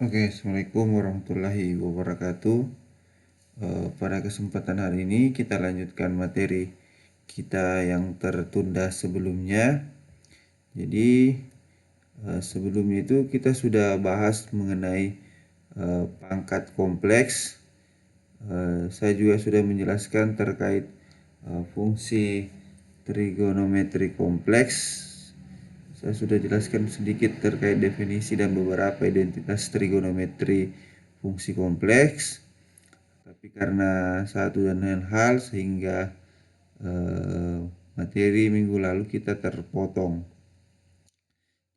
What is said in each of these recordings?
Oke, Assalamualaikum warahmatullahi wabarakatuh. Pada kesempatan hari ini kita lanjutkan materi kita yang tertunda sebelumnya. Jadi sebelumnya itu kita sudah bahas mengenai pangkat kompleks. Saya juga sudah menjelaskan terkait fungsi trigonometri kompleks. Saya sudah jelaskan sedikit terkait definisi dan beberapa identitas trigonometri fungsi kompleks. Tapi karena satu dan lain hal sehingga materi minggu lalu kita terpotong.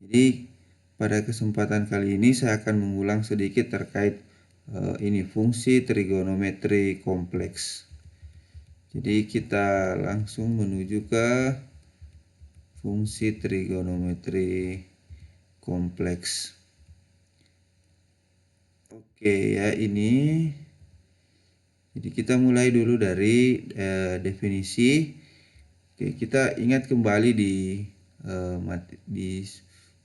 Jadi pada kesempatan kali ini saya akan mengulang sedikit terkait ini fungsi trigonometri kompleks. Jadi kita langsung menuju ke fungsi trigonometri kompleks. Oke ya, ini jadi kita mulai dulu dari definisi. Oke, kita ingat kembali di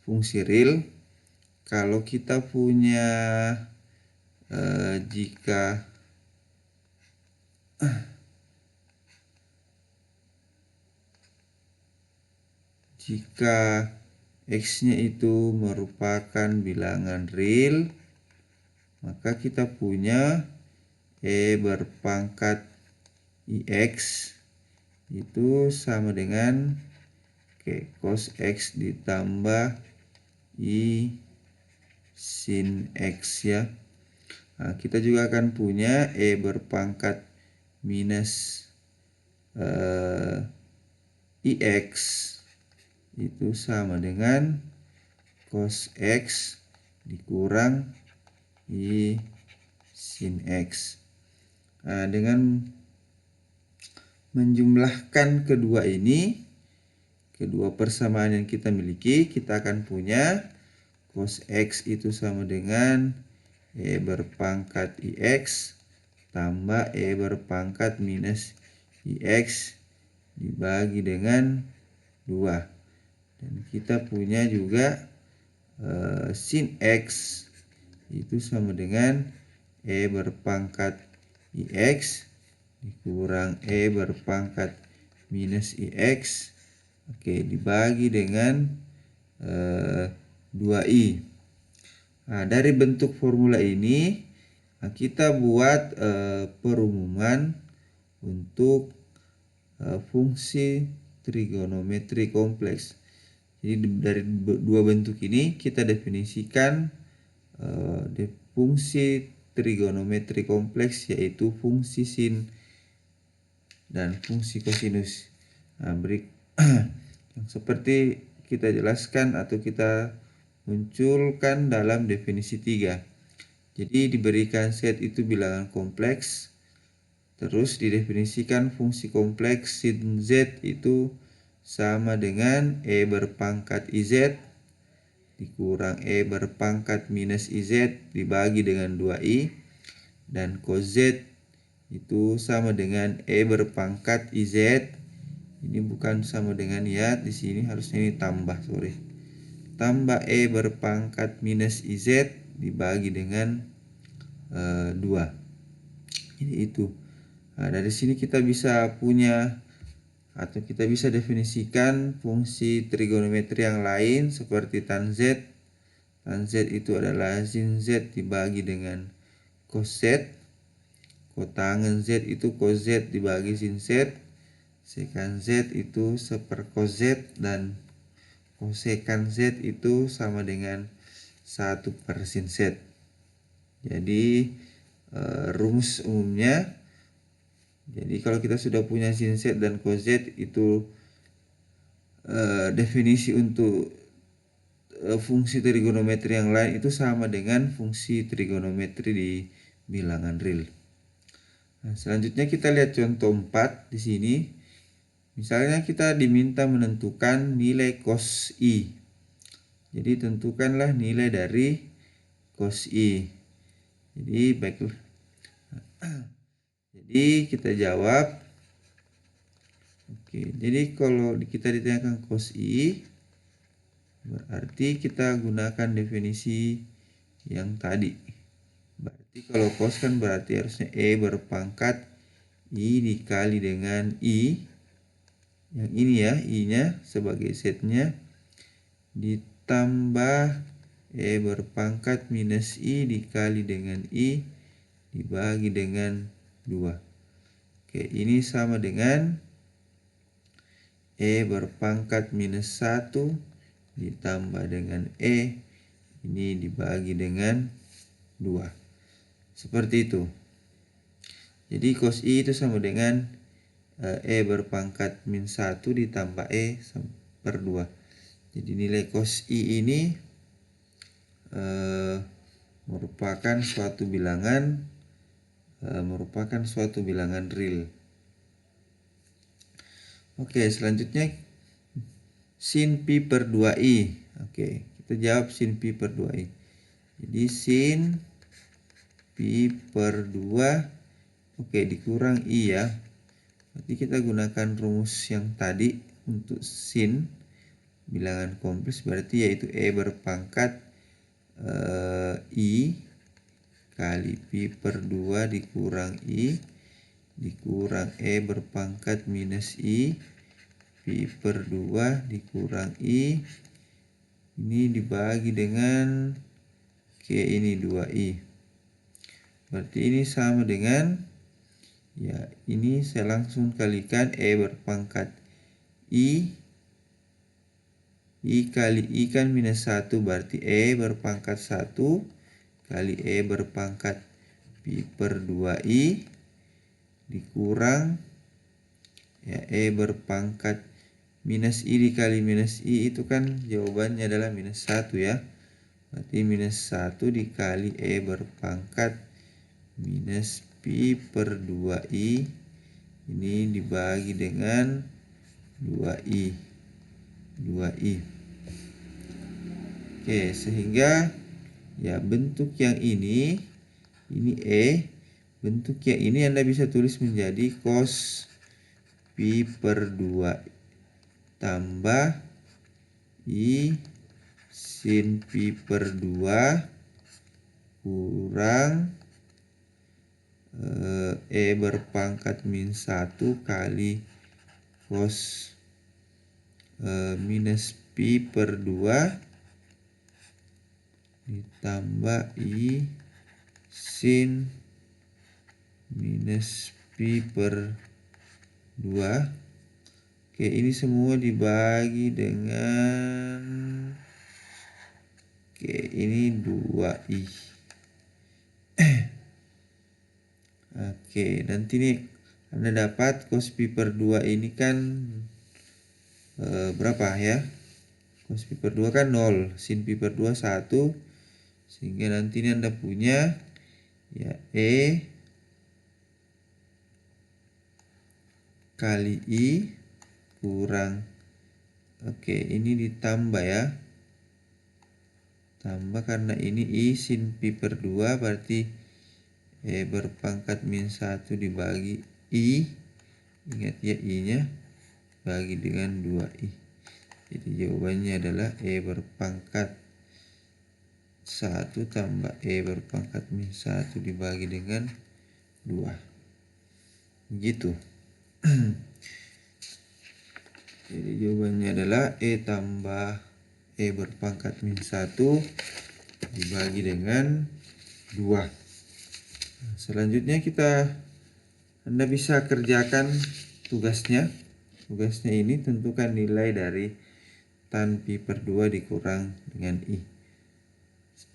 fungsi real. Kalau kita punya jika x-nya itu merupakan bilangan real, maka kita punya e berpangkat ix itu sama dengan cos x ditambah i sin x ya. Nah, kita juga akan punya e berpangkat minus ix itu sama dengan cos x dikurang i sin x. Nah, dengan menjumlahkan kedua persamaan yang kita miliki, kita akan punya cos x itu sama dengan e berpangkat ix tambah e berpangkat minus ix dibagi dengan 2. Dan kita punya juga sin x itu sama dengan e berpangkat ix dikurang e berpangkat minus ix, dibagi dengan 2i. Nah, dari bentuk formula ini kita buat perumuman untuk fungsi trigonometri kompleks. Jadi dari dua bentuk ini kita definisikan fungsi trigonometri kompleks, yaitu fungsi sin dan fungsi kosinus. Nah, yang seperti kita jelaskan atau kita munculkan dalam definisi 3. Jadi diberikan set itu bilangan kompleks, terus didefinisikan fungsi kompleks sin z itu sama dengan e berpangkat iz dikurang e berpangkat minus iz dibagi dengan 2i, dan cos z itu sama dengan e berpangkat iz. Ini bukan sama dengan ya, di sini harusnya ini tambah, tambah e berpangkat minus iz dibagi dengan 2. Jadi itu. Nah, dari sini kita bisa punya atau kita bisa definisikan fungsi trigonometri yang lain seperti tan z. Tan z itu adalah sin z dibagi dengan cos z. Kotangen z itu cos z dibagi sin z. Sekan z itu seper cos z, dan kosekan z itu sama dengan 1 per sin z. Jadi rumus umumnya, jadi kalau kita sudah punya sin z dan cos z itu definisi untuk fungsi trigonometri yang lain itu sama dengan fungsi trigonometri di bilangan real. Nah, selanjutnya kita lihat contoh 4 di sini. Misalnya kita diminta menentukan nilai cos i. Jadi tentukanlah nilai dari cos i. Jadi baiklah. Jadi kita jawab. Jadi kalau kita ditanyakan cos i, berarti kita gunakan definisi yang tadi. Berarti kalau cos kan berarti harusnya E berpangkat I dikali dengan I. Yang ini ya, I-nya sebagai setnya ditambah E berpangkat minus I dikali dengan I dibagi dengan 2. Oke, ini sama dengan E berpangkat minus 1 ditambah dengan E ini dibagi dengan 2. Seperti itu. Jadi cos I itu sama dengan E berpangkat min 1 ditambah E per 2. Jadi nilai cos I ini merupakan suatu bilangan real. Oke, selanjutnya sin pi per 2i. Oke, kita jawab sin pi per 2i. Jadi sin pi per 2 oke dikurang i ya. Berarti kita gunakan rumus yang tadi untuk sin bilangan kompleks, berarti yaitu E berpangkat I kali pi per 2 dikurang I dikurang E berpangkat minus I pi per 2 dikurang I ini dibagi dengan ini 2i. Berarti ini sama dengan ya ini saya langsung kalikan E berpangkat I kali I kan minus 1 berarti E berpangkat 1 kali E berpangkat pi per 2i dikurang ya E berpangkat minus I dikali minus I itu kan jawabannya adalah minus 1 ya. Berarti minus 1 dikali E berpangkat minus pi per 2i ini dibagi dengan 2i. Oke, sehingga ya bentuk yang ini E, bentuk yang ini Anda bisa tulis menjadi cos pi per 2 tambah I sin pi per 2 kurang E berpangkat min 1 kali cos minus pi per 2 ditambah I sin minus pi per 2. Oke, ini semua dibagi dengan ini 2i. Oke, nanti nih Anda dapat cos pi per 2 ini kan berapa ya? Cos pi per 2 kan 0, sin pi per 2 1. Sehingga nanti ini Anda punya ya E kali I kurang ini ditambah ya. Tambah karena ini I sin pi per 2 berarti E berpangkat min 1 dibagi I. Ingat ya I-nya bagi dengan 2i. Jadi jawabannya adalah E berpangkat 1 tambah E berpangkat min 1 dibagi dengan 2. Begitu. Jadi jawabannya adalah E tambah E berpangkat min 1 dibagi dengan 2. Selanjutnya Anda bisa kerjakan tugasnya. Tugasnya ini tentukan nilai dari tan pi per 2 dikurang dengan I.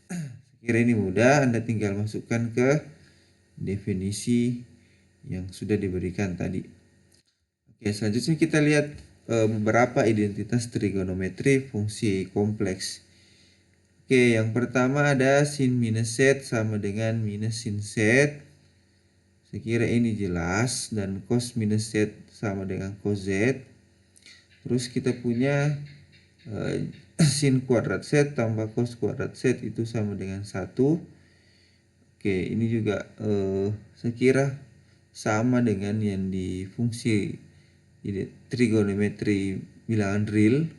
Sekira ini mudah, Anda tinggal masukkan ke definisi yang sudah diberikan tadi. Oke, selanjutnya kita lihat beberapa identitas trigonometri fungsi kompleks. Oke, yang pertama ada sin minus z sama dengan minus sin z. Saya kira ini jelas. Dan cos minus z sama dengan cos z. Terus kita punya sin kuadrat z tambah cos kuadrat z itu sama dengan 1. Oke, ini juga saya kira sama dengan yang di fungsi trigonometri bilangan real.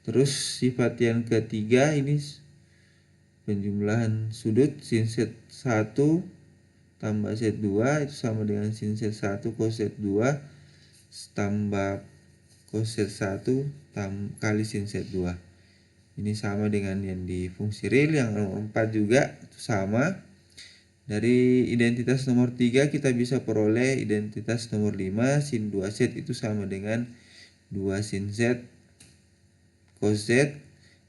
Terus sifat yang ketiga ini penjumlahan sudut sin set 1 tambah set 2 itu sama dengan sin set 1 cos set 2 tambah cos set 1 kali sin set 2. Ini sama dengan yang di fungsi real. Yang nomor 4 juga itu sama. Dari identitas nomor 3 kita bisa peroleh identitas nomor 5 sin 2 set itu sama dengan 2 sin set cos z.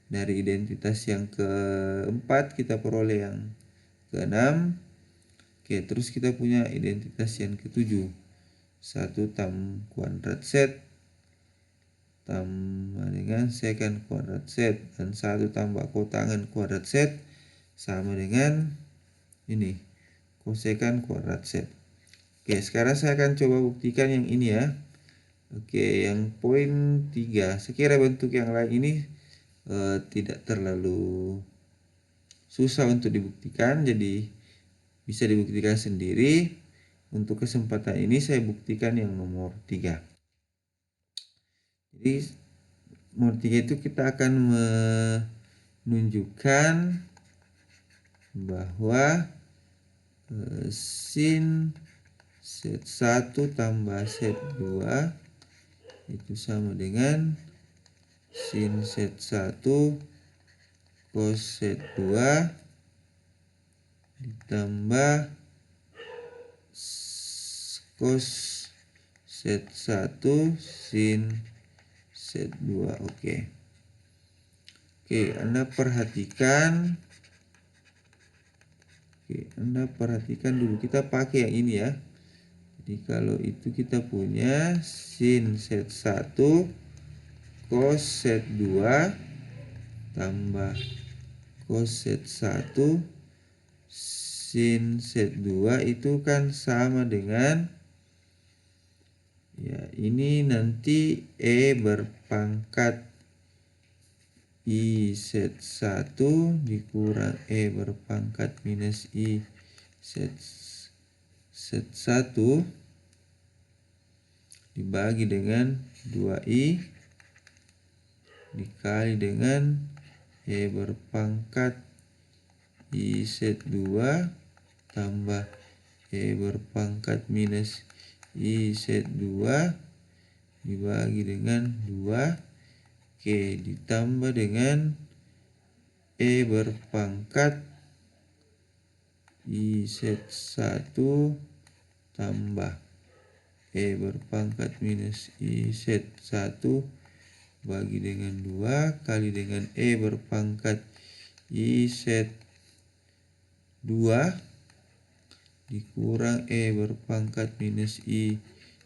Dari identitas yang keempat kita peroleh yang keenam. Oke, terus kita punya identitas yang ketujuh, 1 tam kuadrat z tambah dengan secant kuadrat z, dan 1 tambah kotangan kuadrat z sama dengan ini kosekant kuadrat z. Oke, sekarang saya akan coba buktikan yang ini ya. Oke, yang poin 3. Sekira bentuk yang lain ini tidak terlalu susah untuk dibuktikan, jadi bisa dibuktikan sendiri. Untuk kesempatan ini saya buktikan yang nomor 3. Jadi nomor 3 itu kita akan menunjukkan bahwa sin set 1 tambah set 2 itu sama dengan sin set 1 cos set 2 ditambah cos set 1 sin set 2. Oke, Anda perhatikan. Anda perhatikan dulu, kita pakai yang ini ya. Jadi kalau itu kita punya sin set 1 cos set 2 tambah cos set 1 sin set 2 itu kan sama dengan ya ini nanti E berpangkat I set 1 dikurang E berpangkat minus I set 1 dibagi dengan 2I dikali dengan E berpangkat I set 2 tambah E berpangkat minus I set 2 dibagi dengan 2. Oke, ditambah dengan E berpangkat I set 1 tambah E berpangkat minus I set 1 bagi dengan 2 kali dengan E berpangkat I set 2 dikurang E berpangkat minus I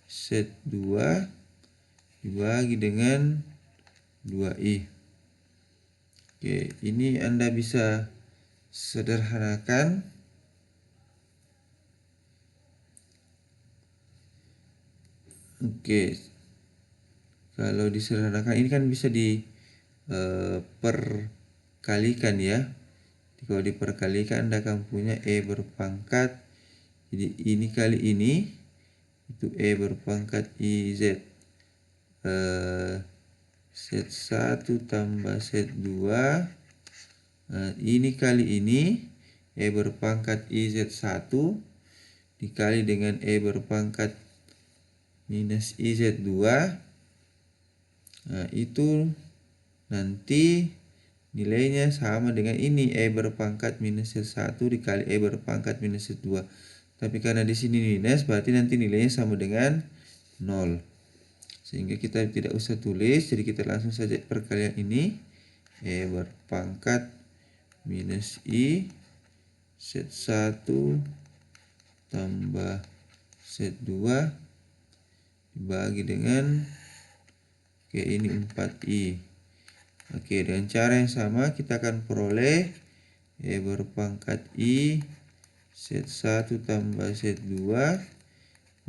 set 2 dibagi dengan 2I. Oke, ini Anda bisa sederhanakan. Oke, kalau disederhanakan ini kan bisa diperkalikan ya. Jadi kalau diperkalikan Anda akan punya E berpangkat, jadi ini kali ini itu E berpangkat IZ set 1 tambah set 2. Nah, ini kali ini E berpangkat IZ 1 dikali dengan E berpangkat minus IZ 2. Nah, itu nanti nilainya sama dengan ini E berpangkat minus set 1 dikali E berpangkat minus set 2. Tapi karena di sini minus berarti nanti nilainya sama dengan 0. Sehingga kita tidak usah tulis, jadi kita langsung saja perkalian ini. E berpangkat minus I set 1 tambah set 2 dibagi dengan ini 4I. Oke, dengan cara yang sama kita akan peroleh E berpangkat I set 1 tambah set 2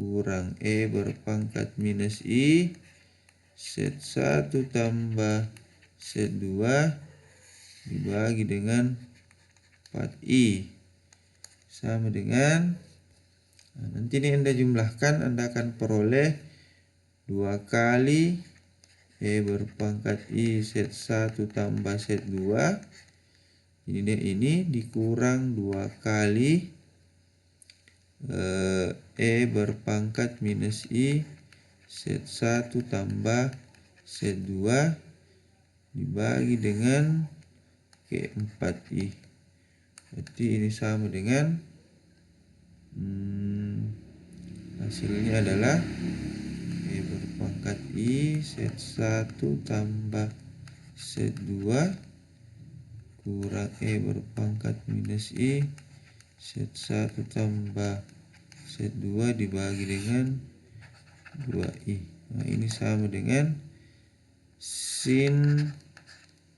kurang E berpangkat minus I set 1 tambah set 2 dibagi dengan 4I sama dengan nanti ini Anda jumlahkan, Anda akan peroleh 2 kali E berpangkat I set 1 tambah set 2 Ini dia, ini dikurang 2 kali E berpangkat minus I Z1 tambah Z2 dibagi dengan Q4I. Berarti ini sama dengan hasilnya adalah E berpangkat I Z1 tambah Z2 kurang E berpangkat minus I Z1 tambah Z2 dibagi dengan 2I. Nah, ini sama dengan sin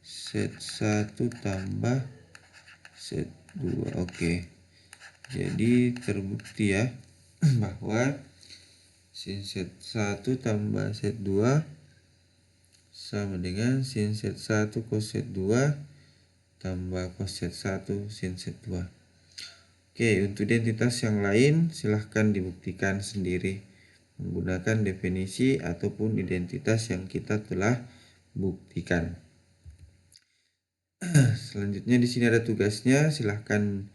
Z1 tambah Z2. Oke. Jadi terbukti ya bahwa sin Z1 tambah Z2 sama dengan sin Z1 cos Z2 tambah cos Z1 sin Z2. Oke, untuk identitas yang lain silahkan dibuktikan sendiri menggunakan definisi ataupun identitas yang kita telah buktikan. Selanjutnya di sini ada tugasnya, silahkan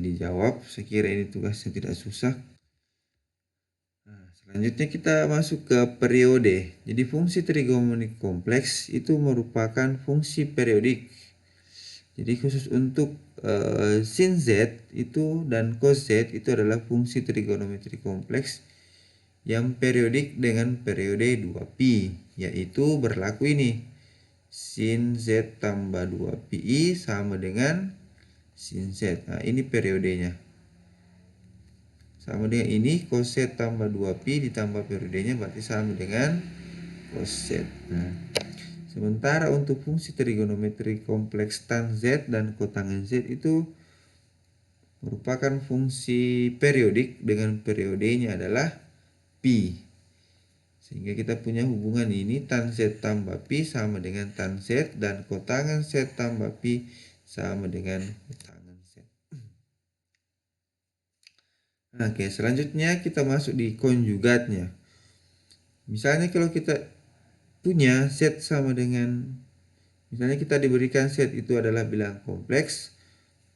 dijawab. Saya kira ini tugasnya tidak susah. Selanjutnya kita masuk ke periode. Jadi fungsi trigonometri kompleks itu merupakan fungsi periodik. Jadi khusus untuk sin Z itu dan cos Z itu adalah fungsi trigonometri kompleks yang periodik dengan periode 2pi, yaitu berlaku ini. Sin Z tambah 2pi sama dengan sin Z. Nah, ini periodenya. Sama dengan ini cos Z tambah 2pi ditambah periodenya berarti sama dengan cos Z. Nah, sementara untuk fungsi trigonometri kompleks tan Z dan kotangen Z itu merupakan fungsi periodik dengan periodenya adalah pi. Sehingga kita punya hubungan ini tan Z tambah pi sama dengan tan Z dan kotangen Z tambah pi sama dengan kotangen Z. Nah, oke, selanjutnya kita masuk di konjugatnya. Misalnya kalau kita punya Z sama dengan, misalnya kita diberikan Z itu adalah bilangan kompleks,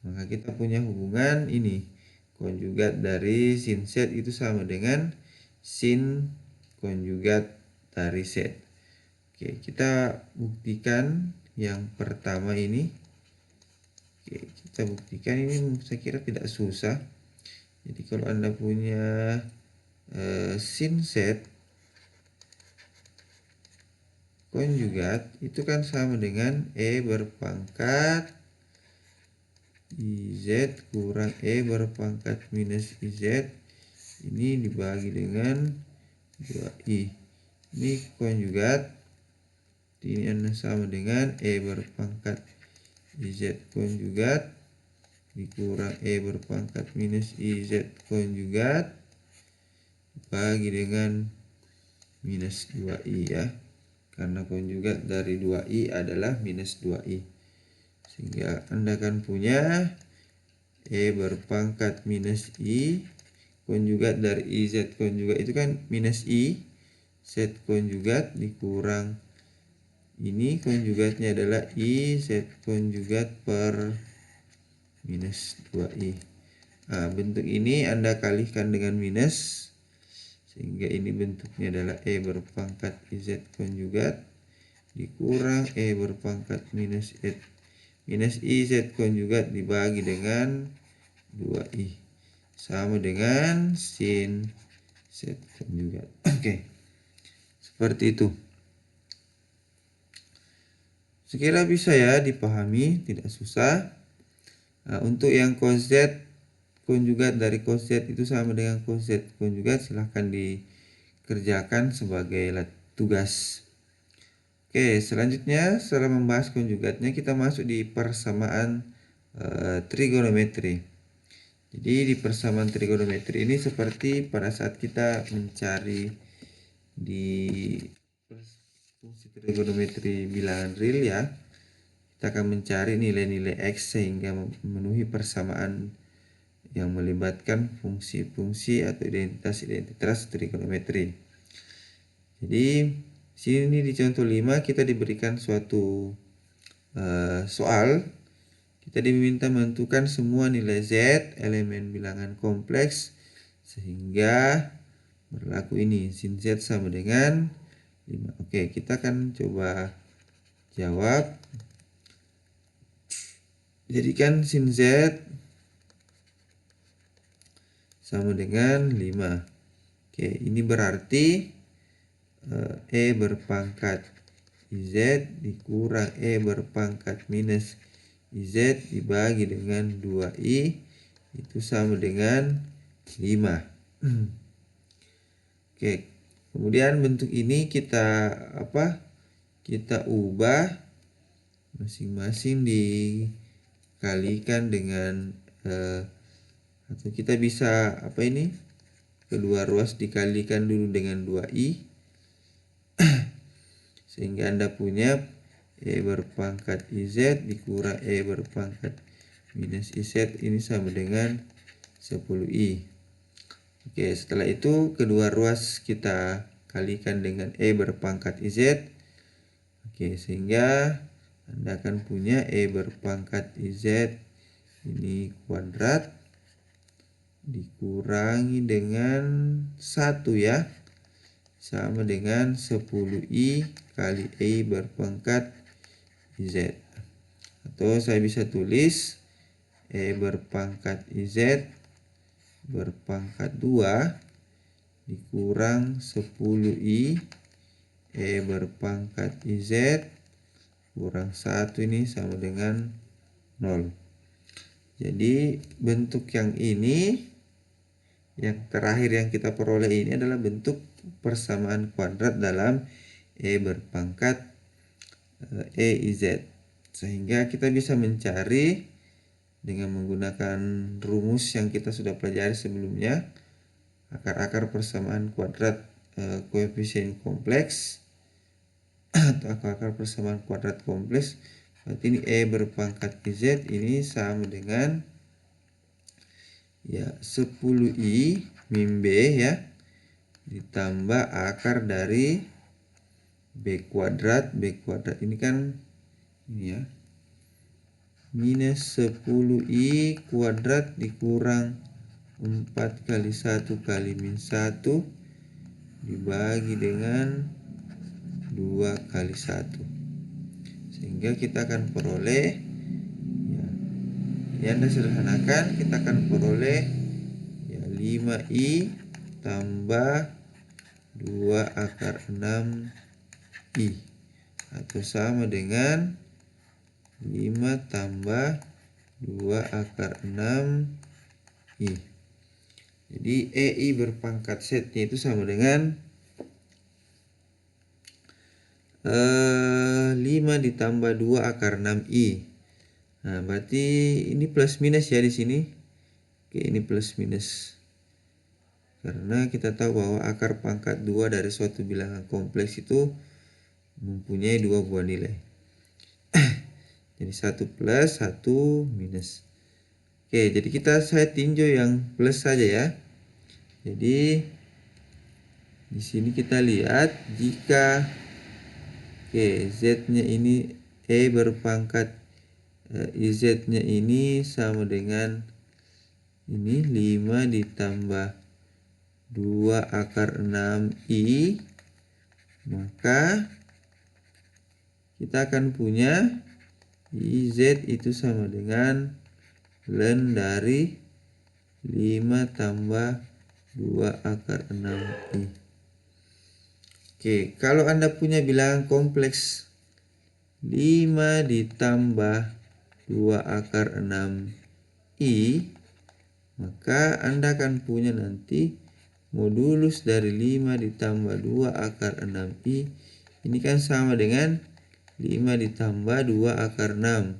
maka kita punya hubungan ini. Konjugat dari sin Z itu sama dengan sin konjugat dari Z. Oke, kita buktikan yang pertama ini. Oke, kita buktikan ini, saya kira tidak susah. Jadi kalau Anda punya sin Z konjugat itu kan sama dengan E berpangkat IZ kurang E berpangkat minus IZ ini dibagi dengan 2I. Ini konjugat, ini sama dengan E berpangkat IZ konjugat dikurang E berpangkat minus IZ konjugat dibagi dengan minus 2I ya. Karena konjugat dari 2I adalah minus 2I. Sehingga Anda akan punya E berpangkat minus I konjugat dari IZ konjugat itu kan minus I Z konjugat dikurang ini konjugatnya adalah I Z konjugat per minus 2I. Nah, bentuk ini Anda kalikan dengan minus sehingga ini bentuknya adalah E berpangkat IZ konjugat dikurang E berpangkat minus IZ konjugat dibagi dengan 2I sama dengan sin Z konjugat. Oke, seperti itu. Sekira bisa ya dipahami, tidak susah. Nah, untuk yang cos Z konjugat dari cos Z itu sama dengan cos Z konjugat, silahkan dikerjakan sebagai tugas. Oke, selanjutnya setelah membahas konjugatnya kita masuk di persamaan trigonometri. Jadi di persamaan trigonometri ini seperti pada saat kita mencari di fungsi trigonometri bilangan real ya, kita akan mencari nilai-nilai X sehingga memenuhi persamaan yang melibatkan fungsi-fungsi atau identitas trigonometri. Jadi sini di contoh 5 kita diberikan suatu soal. Kita diminta menentukan semua nilai Z elemen bilangan kompleks sehingga berlaku ini. Sin Z sama dengan 5. Oke, kita akan coba jawab. Jadikan sin Z sama dengan 5. Oke, ini berarti E berpangkat IZ dikurang E berpangkat minus IZ dibagi dengan 2I itu sama dengan 5. Oke, kemudian bentuk ini kita kita ubah masing-masing dikalikan dengan atau kita bisa kedua ruas dikalikan dulu dengan 2I sehingga Anda punya E berpangkat IZ dikurang E berpangkat minus IZ ini sama dengan 10I. Oke, setelah itu kedua ruas kita kalikan dengan E berpangkat IZ. Oke, sehingga Anda akan punya E berpangkat IZ ini kuadrat dikurangi dengan 1 ya, sama dengan 10I kali E berpangkat IZ. Atau saya bisa tulis E berpangkat IZ berpangkat 2 dikurang 10I E berpangkat IZ kurang 1 ini sama dengan 0. Jadi bentuk yang ini, yang terakhir yang kita peroleh ini adalah bentuk persamaan kuadrat dalam E berpangkat EIZ. Sehingga kita bisa mencari dengan menggunakan rumus yang kita sudah pelajari sebelumnya, akar-akar persamaan kuadrat koefisien kompleks atau akar persamaan kuadrat kompleks. Berarti ini E berpangkat IZ ini sama dengan ya 10I min B ya ditambah akar dari B kuadrat ini kan ini ya minus 10I kuadrat dikurang 4 kali 1 kali min 1 dibagi dengan 2 kali 1. Sehingga kita akan peroleh ya, ini Anda sederhanakan, kita akan peroleh ya 5I tambah 2 akar 6I atau sama dengan 5 tambah 2 akar 6I. Jadi EI berpangkat Z-nya itu sama dengan 5 ditambah 2 akar 6I. Nah, berarti ini plus minus ya di sini. Oke, ini plus minus. Karena kita tahu bahwa akar pangkat 2 dari suatu bilangan kompleks itu mempunyai 2 buah nilai. Jadi 1 plus, 1 minus. Oke, jadi saya tinjau yang plus saja ya. Jadi di sini kita lihat jika Z-nya ini E berpangkat IZ-nya ini sama dengan ini 5 ditambah 2 akar 6I, maka kita akan punya IZ itu sama dengan ln dari 5 tambah 2 akar 6I. Oke, kalau Anda punya bilangan kompleks 5 ditambah 2 akar 6I, maka Anda akan punya nanti modulus dari 5 ditambah 2 akar 6I. Ini kan sama dengan 5 ditambah 2 akar 6.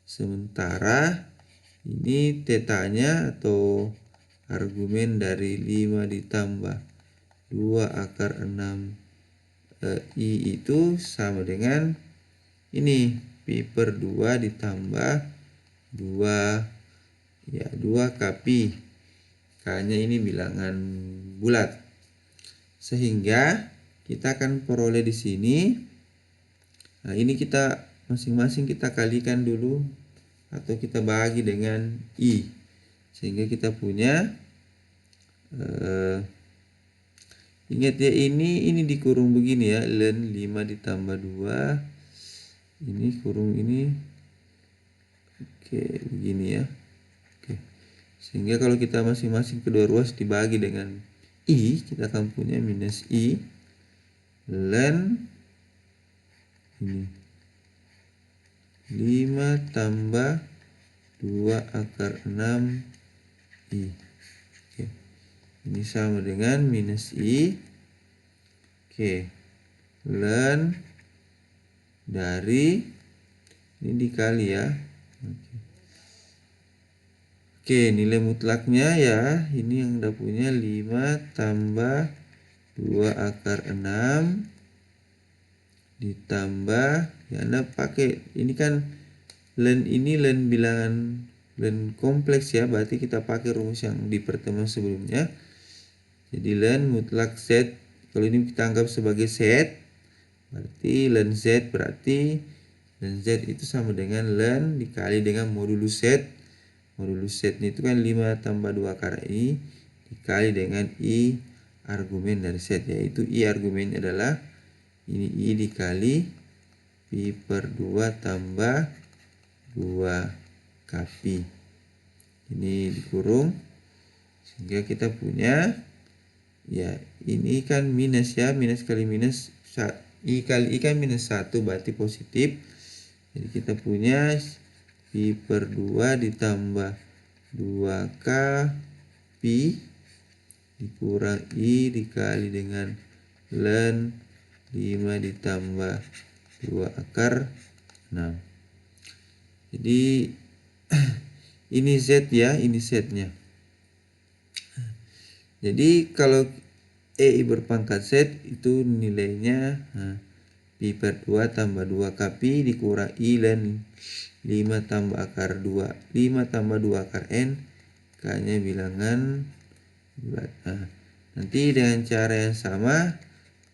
Sementara ini tetanya atau argumen dari 5 ditambah 2 akar 6I itu sama dengan ini Pi per 2 ditambah 2 ya 2 Kpi. K-nya ini bilangan bulat. Sehingga kita akan peroleh di sini. Nah, ini kita masing-masing kita kalikan dulu atau kita bagi dengan I, sehingga kita punya ingat ya, ini dikurung begini ya, len 5 ditambah 2, ini kurung ini, oke begini ya. Oke, sehingga kalau kita masing-masing kedua ruas dibagi dengan I, kita akan punya minus I len ini 5 tambah 2 akar 6 I. Oke, ini sama dengan minus I. Oke, len dari ini dikali ya. Oke, nilai mutlaknya ya, ini yang udah punya 5 tambah 2 akar 6 ditambah, ya Anda pakai ini kan ini len bilangan len kompleks ya, berarti kita pakai rumus yang di pertemuan sebelumnya. Jadi len mutlak Z, kalau ini kita anggap sebagai Z, berarti len Z itu sama dengan len dikali dengan modulus Z. Modulus Z itu kan 5 tambah 2 akar I dikali dengan I argumen dari Z, yaitu I argumennya adalah ini I dikali Pi per 2 tambah 2 Kpi. Ini dikurung, sehingga kita punya ya, ini kan minus ya, minus kali minus, I kali I kan minus 1, berarti positif. Jadi kita punya Pi per 2 ditambah 2K Pi dikurang I dikali dengan len 5 ditambah 2 akar 6. Jadi ini Z ya, ini Z-nya. Jadi kalau EI berpangkat Z itu nilainya Pi per 2 tambah 2 Kpi dikurang I len 5 tambah akar 2, 5 tambah 2 akar N, K-nya bilangan bulat. Nanti dengan cara yang sama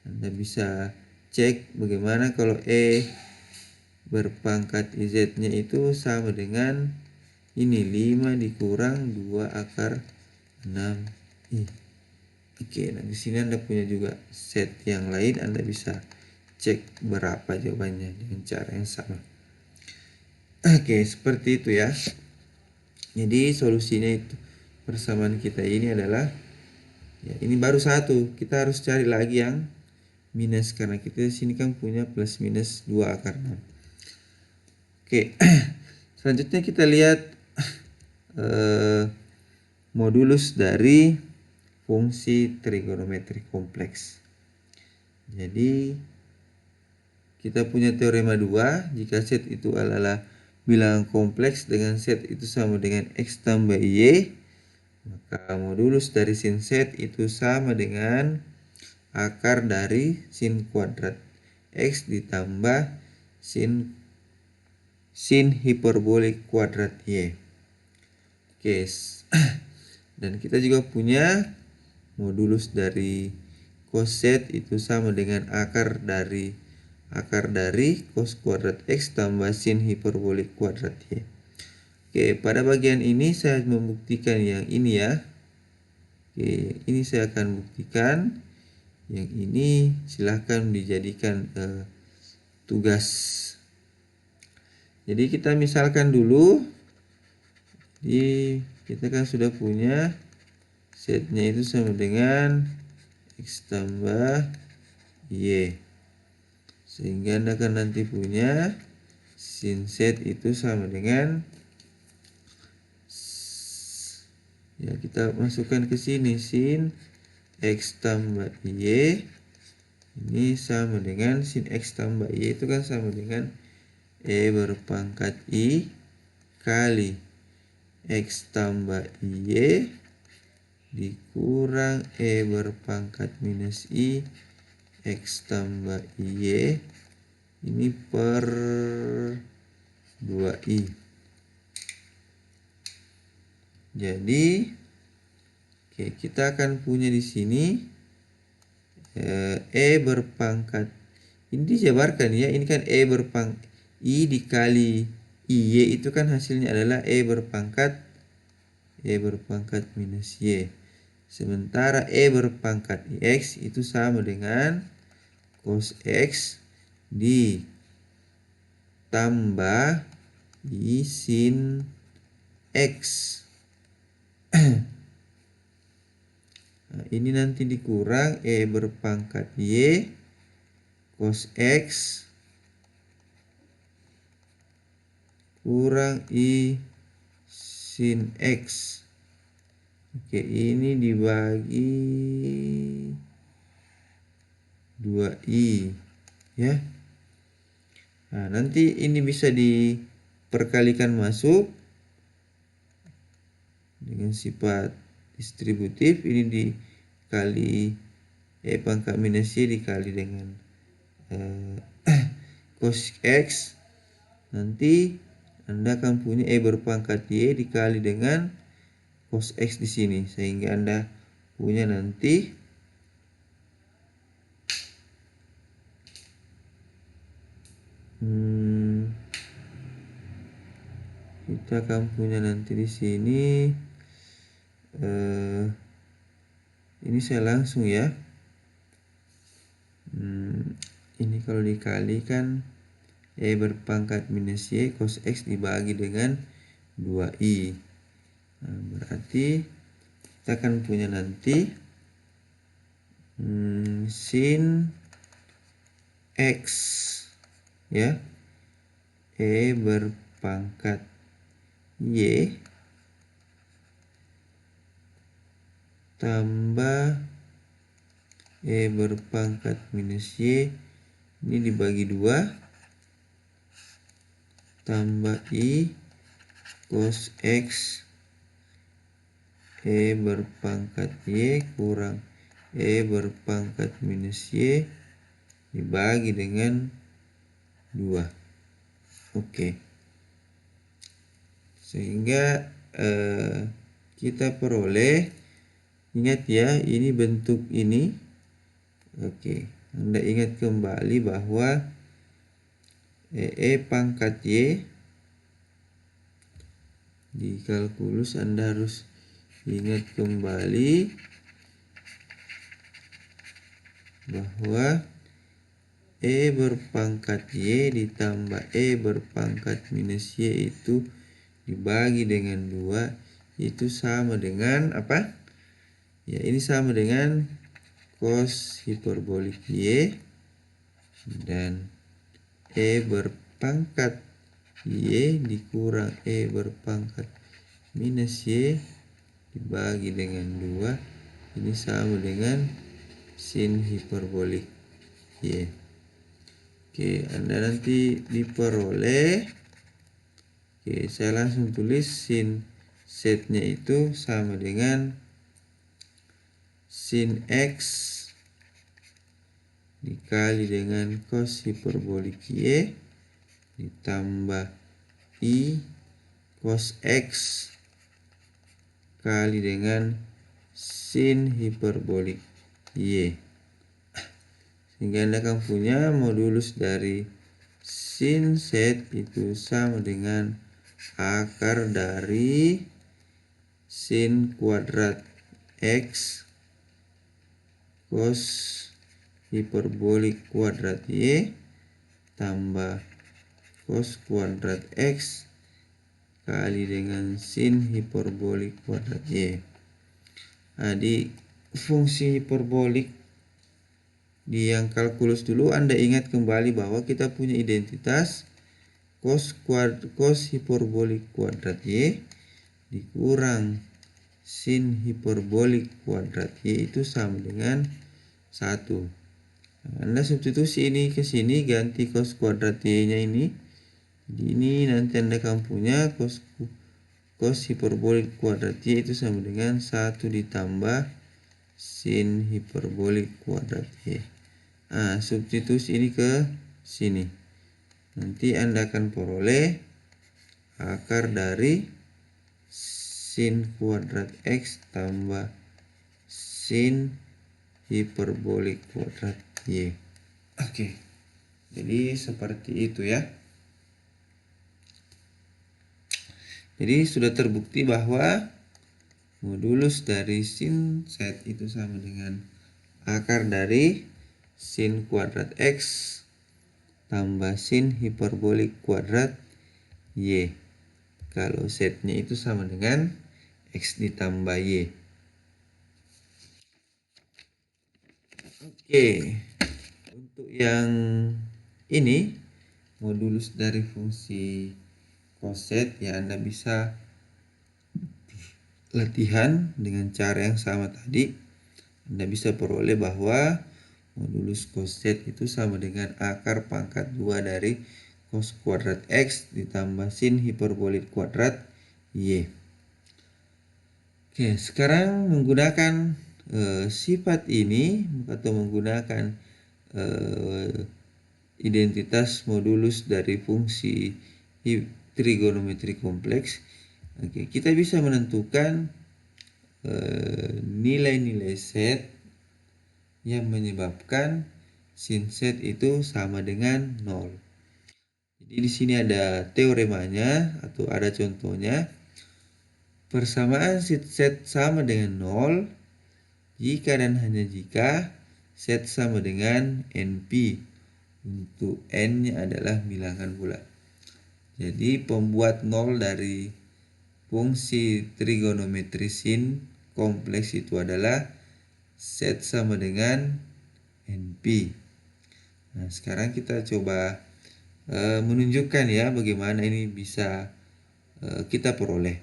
Anda bisa cek bagaimana kalau E berpangkat IZ-nya itu sama dengan ini 5 dikurang 2 akar 6I. Oke, nah di sini Anda punya juga set yang lain, Anda bisa cek berapa jawabannya dengan cara yang sama. Oke, seperti itu ya. Jadi solusinya itu persamaan kita ini adalah ya, ini baru satu, kita harus cari lagi yang minus karena kita di sini kan punya plus minus 2 akar 6. Oke. Selanjutnya kita lihat modulus dari fungsi trigonometri kompleks. Jadi kita punya teorema 2, jika Z itu adalah bilangan kompleks dengan Z itu sama dengan X tambah Y, maka modulus dari sin Z itu sama dengan akar dari sin kuadrat X ditambah sin hiperbolik kuadrat Y. Oke, dan kita juga punya modulus dari cos Z itu sama dengan akar dari cos kuadrat X tambah sin hiperbolik kuadrat Y. Oke, pada bagian ini saya membuktikan yang ini ya. Oke, ini saya akan buktikan. Yang ini silahkan dijadikan tugas. Jadi kita misalkan dulu, kita kan sudah punya Z-nya itu sama dengan X tambah Y. Sehingga Anda akan nanti punya sin Z itu sama dengan, ya kita masukkan ke sini, sin X tambah Y ini sama dengan sin X tambah Y itu kan sama dengan E berpangkat I kali X tambah Y dikurang E berpangkat minus I X tambah Y ini per 2I. Jadi oke, kita akan punya di sini E berpangkat ini dijabarkan ya, ini kan E berpangkat I dikali Y itu kan hasilnya adalah E berpangkat minus Y. Sementara E berpangkat X itu sama dengan cos X ditambah I sin X. Nah, ini nanti dikurang E berpangkat Y cos X kurang I sin X. Oke, ini dibagi 2I ya. Nah, nanti ini bisa diperkalikan masuk dengan sifat distributif. Ini dikali E pangkat minus Y dikali dengan cos X. Nanti Anda akan punya E berpangkat Y dikali dengan cos X di sini, sehingga Anda punya nanti kita akan punya nanti di sini ini saya langsung ya. Ini kalau dikalikan E berpangkat minus Y cos X dibagi dengan 2I. Nah, berarti kita akan punya nanti sin X ya, E berpangkat Y tambah E berpangkat minus Y, ini dibagi 2 tambah I cos X E berpangkat Y kurang E berpangkat minus Y dibagi dengan 2. Oke. Sehingga kita peroleh, ingat ya, ini bentuk ini. Oke, Anda ingat kembali bahwa E pangkat Y di kalkulus Anda harus ingat kembali bahwa E berpangkat Y ditambah E berpangkat minus Y itu dibagi dengan 2 itu sama dengan apa? Ya, ini sama dengan cos hiperbolik Y dan E berpangkat Y dikurang E berpangkat minus Y dibagi dengan 2 ini sama dengan sin hiperbolik Y. Oke, Anda nanti diperoleh. Oke, saya langsung tulis sin setnya itu sama dengan sin X dikali dengan cos hiperbolik Y ditambah I cos X kali dengan sin hiperbolik Y. Sehingga Anda akan punya modulus dari sin set itu sama dengan akar dari sin kuadrat X cos hiperbolik kuadrat Y tambah cos kuadrat X kali dengan sin hiperbolik kuadrat Y. Nah, di fungsi hiperbolik di yang kalkulus dulu Anda ingat kembali bahwa kita punya identitas cos hiperbolik kuadrat Y dikurang sin hiperbolik kuadrat Y itu sama dengan 1. Anda substitusi ini ke sini, ganti cos kuadrat Y nya ini. Jadi ini nanti Anda akan punya cos hiperbolik kuadrat Y itu sama dengan 1 ditambah sin hiperbolik kuadrat Y. Nah, substitusi ini ke sini. Nanti Anda akan peroleh akar dari sin kuadrat X tambah sin hiperbolik kuadrat Y. Oke. Jadi seperti itu ya. Jadi sudah terbukti bahwa modulus dari sin z itu sama dengan akar dari sin kuadrat x tambah sin hiperbolik kuadrat y. Kalau z-nya itu sama dengan x ditambah y. Oke, untuk yang ini modulus dari fungsi coset ya, Anda bisa latihan dengan cara yang sama tadi. Anda bisa peroleh bahwa modulus coset itu sama dengan akar pangkat 2 dari cos kuadrat x ditambah sin hiperbolik kuadrat y. Oke, sekarang menggunakan sifat ini atau menggunakan identitas modulus dari fungsi trigonometri kompleks. Oke, kita bisa menentukan nilai-nilai z yang menyebabkan sin z itu sama dengan 0. Jadi di sini ada teoremanya atau ada contohnya. Persamaan sin z sama dengan 0 jika dan hanya jika z sama dengan np. Untuk n-nya adalah bilangan bulat. Jadi pembuat 0 dari fungsi trigonometri sin kompleks itu adalah z sama dengan np. Nah, sekarang kita coba menunjukkan ya bagaimana ini bisa kita peroleh.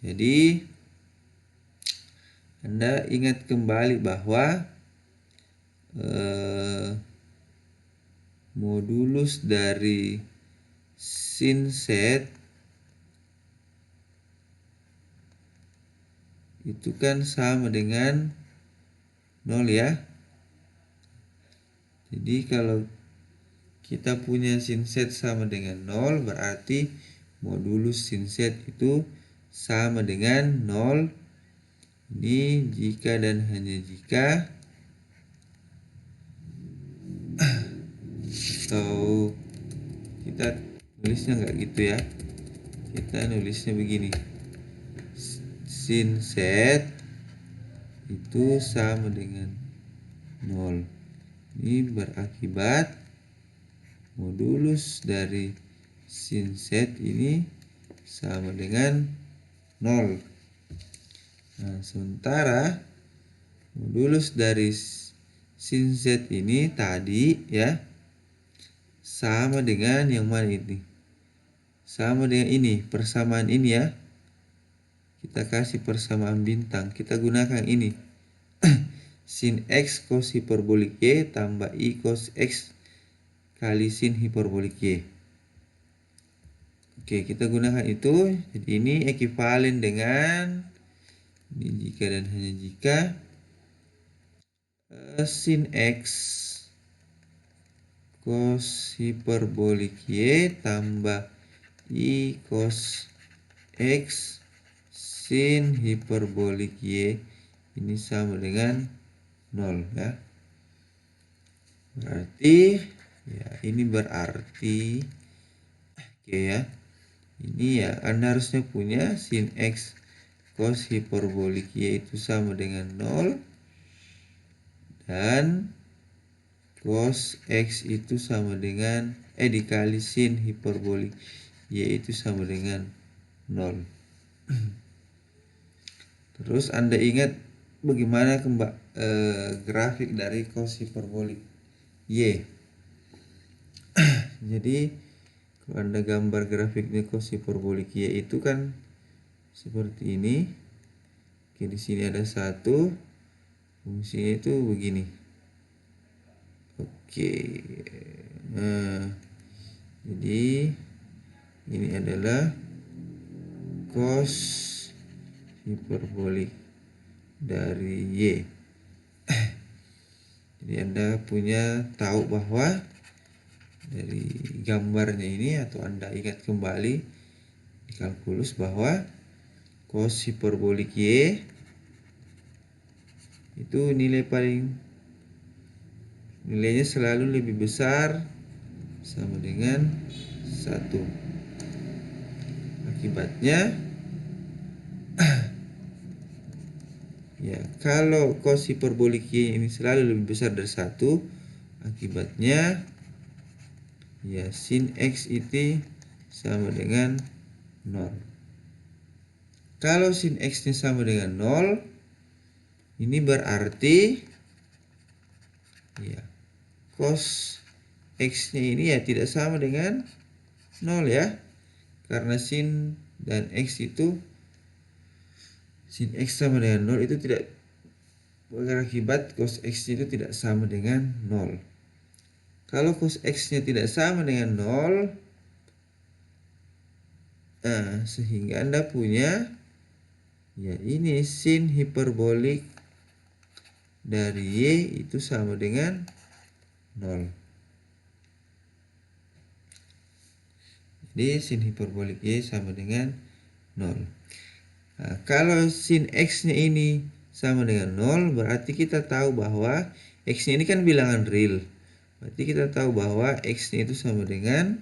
Jadi Anda ingat kembali bahwa modulus dari sin z itu kan sama dengan 0 ya. Jadi kalau kita punya sin z sama dengan 0, berarti modulus sin z itu sama dengan 0. Ini jika dan hanya jika, atau kita nulisnya nggak gitu ya, kita nulisnya begini, sin z itu sama dengan 0. Ini berakibat modulus dari sin z ini sama dengan 0. Nah, sementara modulus dari sin z ini tadi ya sama dengan yang mana ini? Sama dengan ini, persamaan ini ya. Kita kasih persamaan bintang, kita gunakan ini. Sin x cos hiperbolik y tambah i cos x kali sin hiperbolik y. Oke, kita gunakan itu. Jadi ini ekuivalen dengan ini jika dan hanya jika sin x cos hiperbolik y tambah i cos x sin hiperbolik y ini sama dengan 0 ya. Berarti ya ini berarti oke ya. Ini ya Anda harusnya punya sin x cos hiperbolik y itu sama dengan 0 dan cos x itu sama dengan dikali sin hiperbolik y itu sama dengan 0. Terus Anda ingat bagaimana grafik dari cos hiperbolik y. Jadi kalau Anda gambar grafiknya cos hiperbolik y itu kan seperti ini. Oke, di sini ada satu, fungsinya itu begini. Oke, nah jadi ini adalah cos hiperbolik dari y. Jadi Anda punya tahu bahwa dari gambarnya ini atau Anda ingat kembali di kalkulus bahwa cos hiperbolik y itu nilainya selalu lebih besar sama dengan 1. Akibatnya ya, kalau cos hiperbolik Y ini selalu lebih besar dari 1, akibatnya ya sin X itu sama dengan 0. Kalau sin X-nya sama dengan 0, ini berarti ya cos X-nya ini ya tidak sama dengan 0 ya. Karena sin dan X itu, sin X sama dengan 0 itu tidak berakibat cos X-nya itu tidak sama dengan 0. Kalau cos X-nya tidak sama dengan 0, sehingga Anda punya ya ini sin hiperbolik dari Y itu sama dengan 0. Jadi sin hiperbolik Y sama dengan 0. Nah, kalau sin X-nya ini sama dengan 0, berarti kita tahu bahwa X-nya ini kan bilangan real. Berarti kita tahu bahwa X-nya itu sama dengan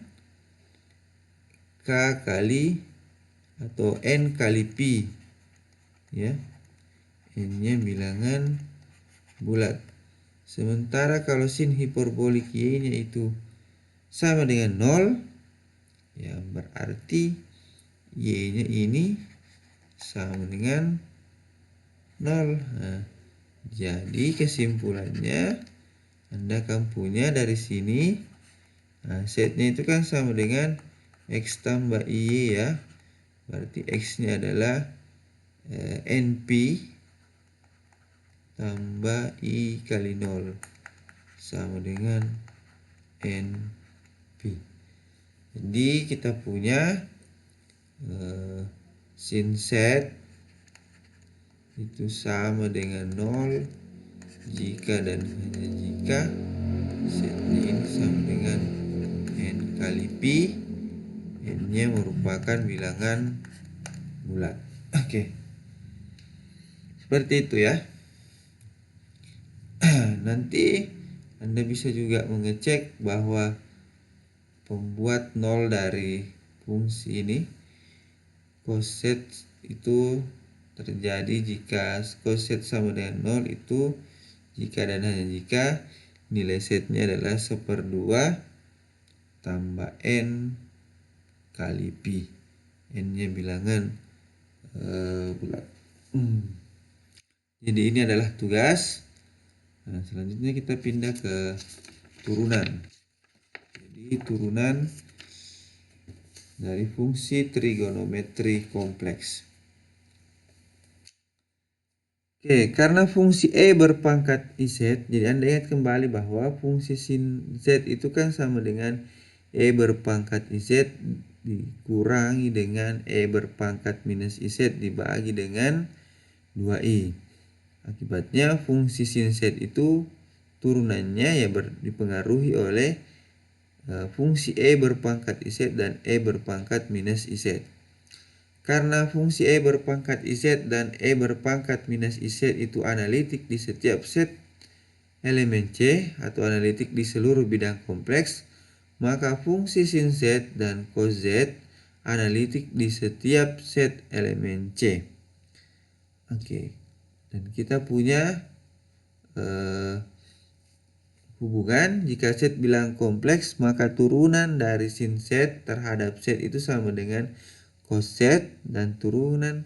K kali atau N kali Pi. Ya. N-nya bilangan bulat. Sementara kalau sin hiperbolik Y-nya itu sama dengan 0, ya berarti Y-nya ini sama dengan 0. Nah, jadi kesimpulannya Anda akan punya dari sini, setnya itu kan sama dengan X tambah Y ya. Berarti X-nya adalah NP tambah I kali 0 sama dengan NP. Jadi kita punya sin set itu sama dengan 0 jika dan hanya jika setnya ini sama dengan N kali Pi. N-nya merupakan bilangan bulat. Oke. Seperti itu ya. Nanti Anda bisa juga mengecek bahwa pembuat 0 dari fungsi ini, coset itu terjadi jika coset sama dengan 0 itu jika dan hanya jika nilai setnya adalah 1/2 tambah N kali Pi. N-nya bilangan bulat. Jadi ini adalah tugas. Nah, selanjutnya kita pindah ke turunan. Jadi turunan dari fungsi trigonometri kompleks. Oke, karena fungsi E berpangkat IZ, jadi Anda ingat kembali bahwa fungsi sin Z itu kan sama dengan E berpangkat IZ dikurangi dengan E berpangkat minus IZ dibagi dengan 2I. Akibatnya fungsi sin Z itu turunannya ya dipengaruhi oleh fungsi E berpangkat IZ dan E berpangkat minus IZ. Karena fungsi E berpangkat IZ dan E berpangkat minus IZ itu analitik di setiap set elemen C atau analitik di seluruh bidang kompleks, maka fungsi sin Z dan cos Z analitik di setiap set elemen C. Oke. Dan kita punya hubungan jika set bilang kompleks, maka turunan dari sin Z terhadap Z itu sama dengan cos Z, dan turunan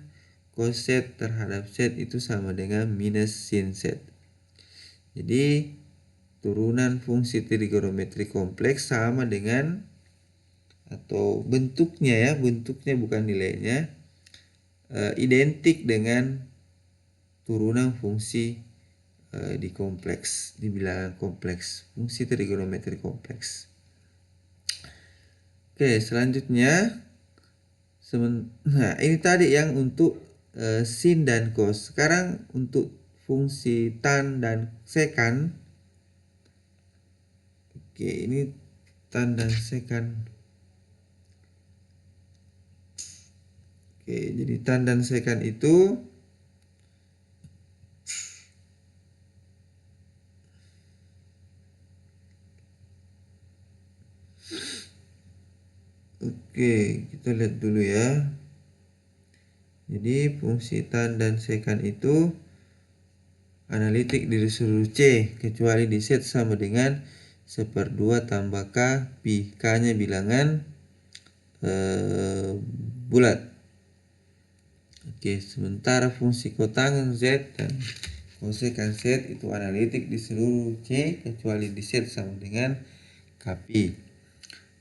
cos Z terhadap Z itu sama dengan minus sin Z. Jadi turunan fungsi trigonometri kompleks sama dengan, atau bentuknya ya, bentuknya bukan nilainya, identik dengan turunan fungsi di kompleks, di bilangan kompleks, fungsi trigonometri kompleks. Oke, selanjutnya nah ini tadi yang untuk sin dan cos. Sekarang untuk fungsi tan dan sekan. Oke, ini tan dan sekan. Oke, jadi tan dan sekan itu oke, kita lihat dulu ya. Jadi fungsi tan dan sekan itu analitik di seluruh C kecuali di set sama dengan 1/2 tambah K pi. K nya bilangan bulat. Oke, sementara fungsi kotangen Z dan kosekan Z itu analitik di seluruh C kecuali di set sama dengan K pi.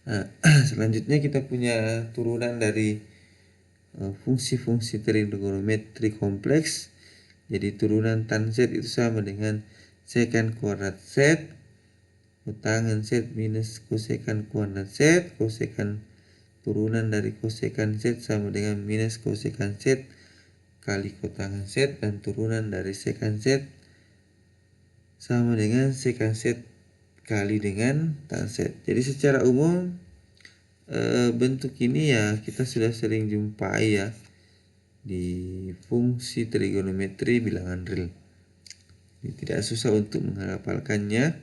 Nah, selanjutnya kita punya turunan dari fungsi-fungsi trigonometri kompleks. Jadi turunan tan Z itu sama dengan sekan kuadrat Z, kotangen Z minus kosekan kuadrat Z, kosekan turunan dari kosekan Z sama dengan minus kosekan Z kali kotangen Z, dan turunan dari sekan Z sama dengan sekan Z kali dengan tan Z. Jadi secara umum bentuk ini ya kita sudah sering jumpai ya di fungsi trigonometri bilangan real. Jadi tidak susah untuk menghafalkannya.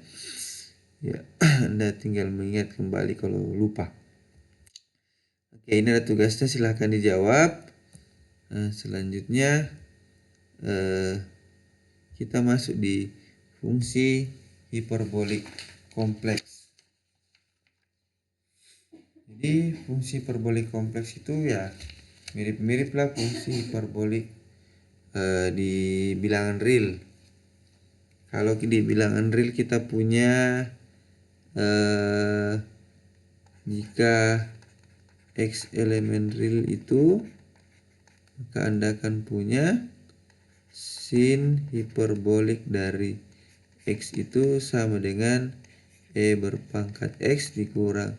Ya, Anda tinggal mengingat kembali kalau lupa. Oke, ini ada tugasnya, silahkan dijawab. Nah, selanjutnya kita masuk di fungsi hiperbolik kompleks. Jadi fungsi hiperbolik kompleks itu ya mirip-mirip lah fungsi hiperbolik di bilangan real. Kalau di bilangan real kita punya jika X elemen real itu, maka Anda akan punya sin hiperbolik dari X itu sama dengan E berpangkat X dikurang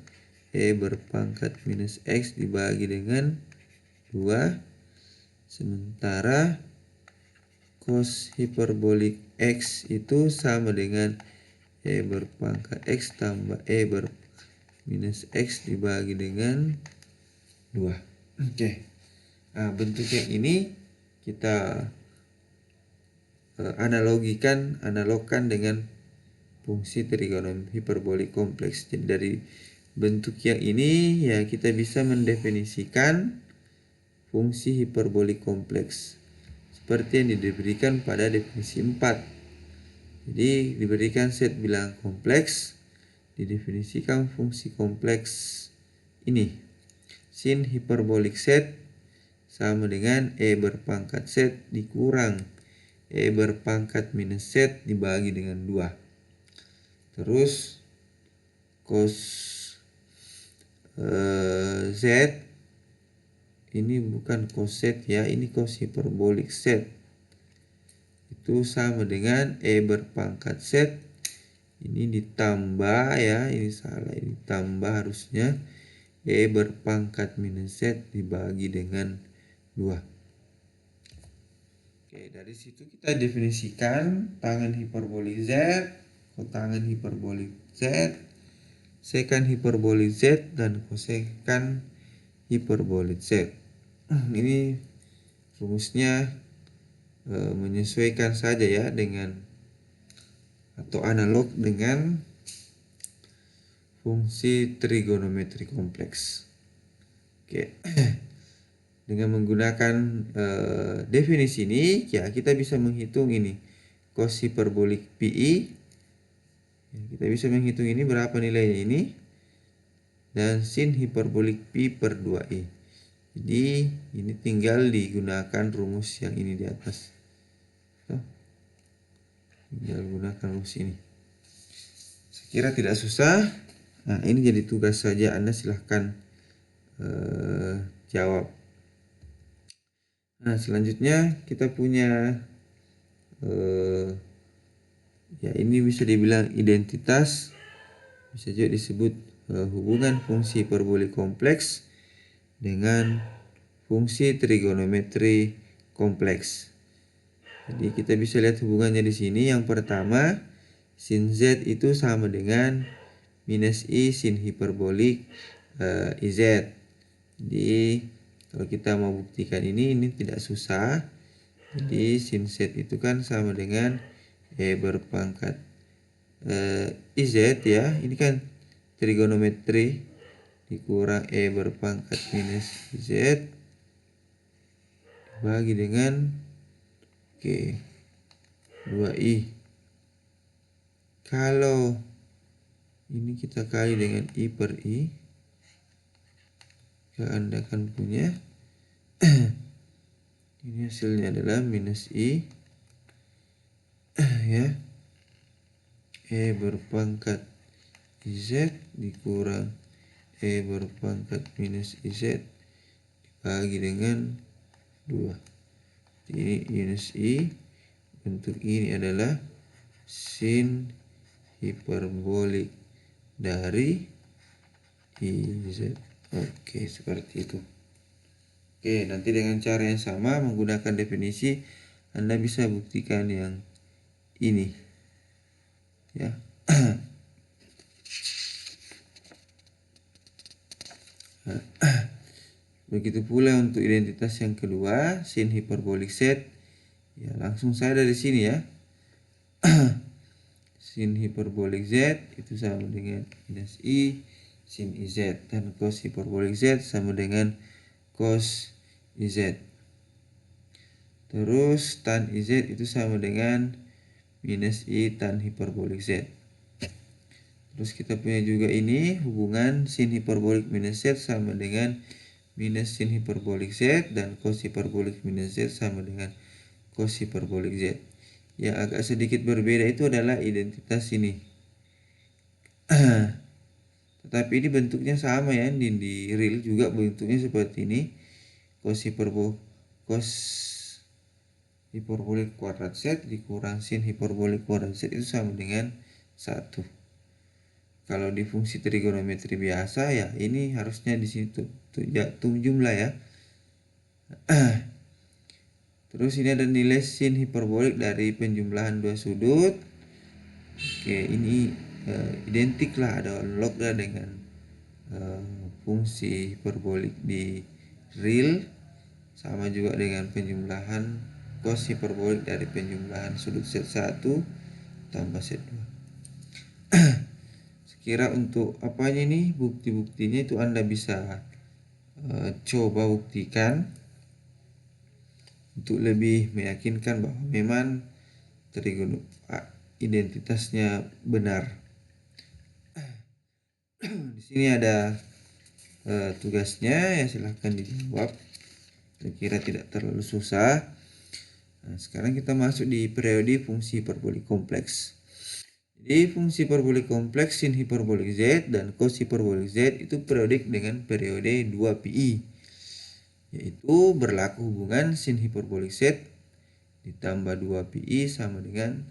E berpangkat minus X dibagi dengan 2. Sementara cos hiperbolik X itu sama dengan E berpangkat X tambah E minus X dibagi dengan 2. Oke. Nah, bentuk yang ini kita analogkan dengan fungsi trigonometri hiperbolik kompleks. Jadi dari bentuk yang ini ya kita bisa mendefinisikan fungsi hiperbolik kompleks seperti yang diberikan pada definisi 4. Jadi diberikan set bilangan kompleks, didefinisikan fungsi kompleks ini. Sin hiperbolik set sama dengan E berpangkat set dikurang E berpangkat minus set dibagi dengan 2. Terus cos Z ini bukan cos Z ya, ini cos hiperbolik Z itu sama dengan E berpangkat Z ini ditambah ya, ini salah, ini tambah harusnya E berpangkat minus Z dibagi dengan 2. Oke, dari situ kita definisikan tangen hiperbolik Z, kotangen hiperbolik Z, sekan hiperbolik Z, dan kosekan hiperbolik Z. Ini rumusnya menyesuaikan saja ya dengan atau analog dengan fungsi trigonometri kompleks. Oke. Dengan menggunakan definisi ini ya kita bisa menghitung ini cos hiperbolik pi. Ya, kita bisa menghitung ini berapa nilainya ini, dan sin hiperbolik pi per 2i. Jadi ini tinggal digunakan rumus yang ini di atas. Tinggal gunakan rumus ini. Saya kira tidak susah. Nah, ini jadi tugas saja, Anda silahkan jawab. Nah, selanjutnya kita punya ya ini bisa dibilang identitas, bisa juga disebut hubungan fungsi hiperbolik kompleks dengan fungsi trigonometri kompleks. Jadi kita bisa lihat hubungannya di sini. Yang pertama, sin Z itu sama dengan minus I sin hiperbolik IZ. Jadi kalau kita mau buktikan ini tidak susah. Jadi sin Z itu kan sama dengan E berpangkat IZ ya. Ini kan trigonometri dikurang E berpangkat minus IZ bagi dengan 2i. Kalau ini kita kali dengan i per i, Anda akan punya ini hasilnya adalah minus i ya, e berpangkat iz dikurang e berpangkat minus iz dibagi dengan 2. Ini minus i, bentuk ini adalah sin hiperbolik dari iz. Oke, seperti itu. Oke, nanti dengan cara yang sama menggunakan definisi Anda bisa buktikan yang ini ya. Begitu pula untuk identitas yang kedua, sin hiperbolik z. Ya, langsung saya dari sini ya. Sin hiperbolik z itu sama dengan minus i sin iz, dan cos hiperbolik z sama dengan cos iz. Terus tan iz itu sama dengan minus i tan hiperbolik z. Terus kita punya juga ini hubungan sin hiperbolik minus z sama dengan minus sin hiperbolik z, dan cos hiperbolik minus z sama dengan cos hiperbolik z. Yang agak sedikit berbeda itu adalah identitas ini. Tetapi ini bentuknya sama ya, di real juga bentuknya seperti ini. Cos hiperbolik kuadrat z dikurang sin hiperbolik kuadrat z itu sama dengan 1. Kalau di fungsi trigonometri biasa ya ini harusnya di situ jumlah ya. Terus ini ada nilai sin hiperbolik dari penjumlahan dua sudut. Oke, ini identik lah, ada log lah dengan fungsi hiperbolik di real, sama juga dengan penjumlahan cos hiperbolik dari penjumlahan sudut z1 tambah z2. Sekira untuk apanya nih bukti-buktinya itu Anda bisa coba buktikan untuk lebih meyakinkan bahwa memang identitasnya benar. Di sini ada tugasnya ya, silahkan dijawab. Saya kira tidak terlalu susah. Nah, sekarang kita masuk di periode fungsi hiperbolik kompleks. Jadi fungsi hiperbolik kompleks sin hiperbolik z dan cos hiperbolik z itu periodik dengan periode 2pi, yaitu berlaku hubungan sin hiperbolik z ditambah 2pi sama dengan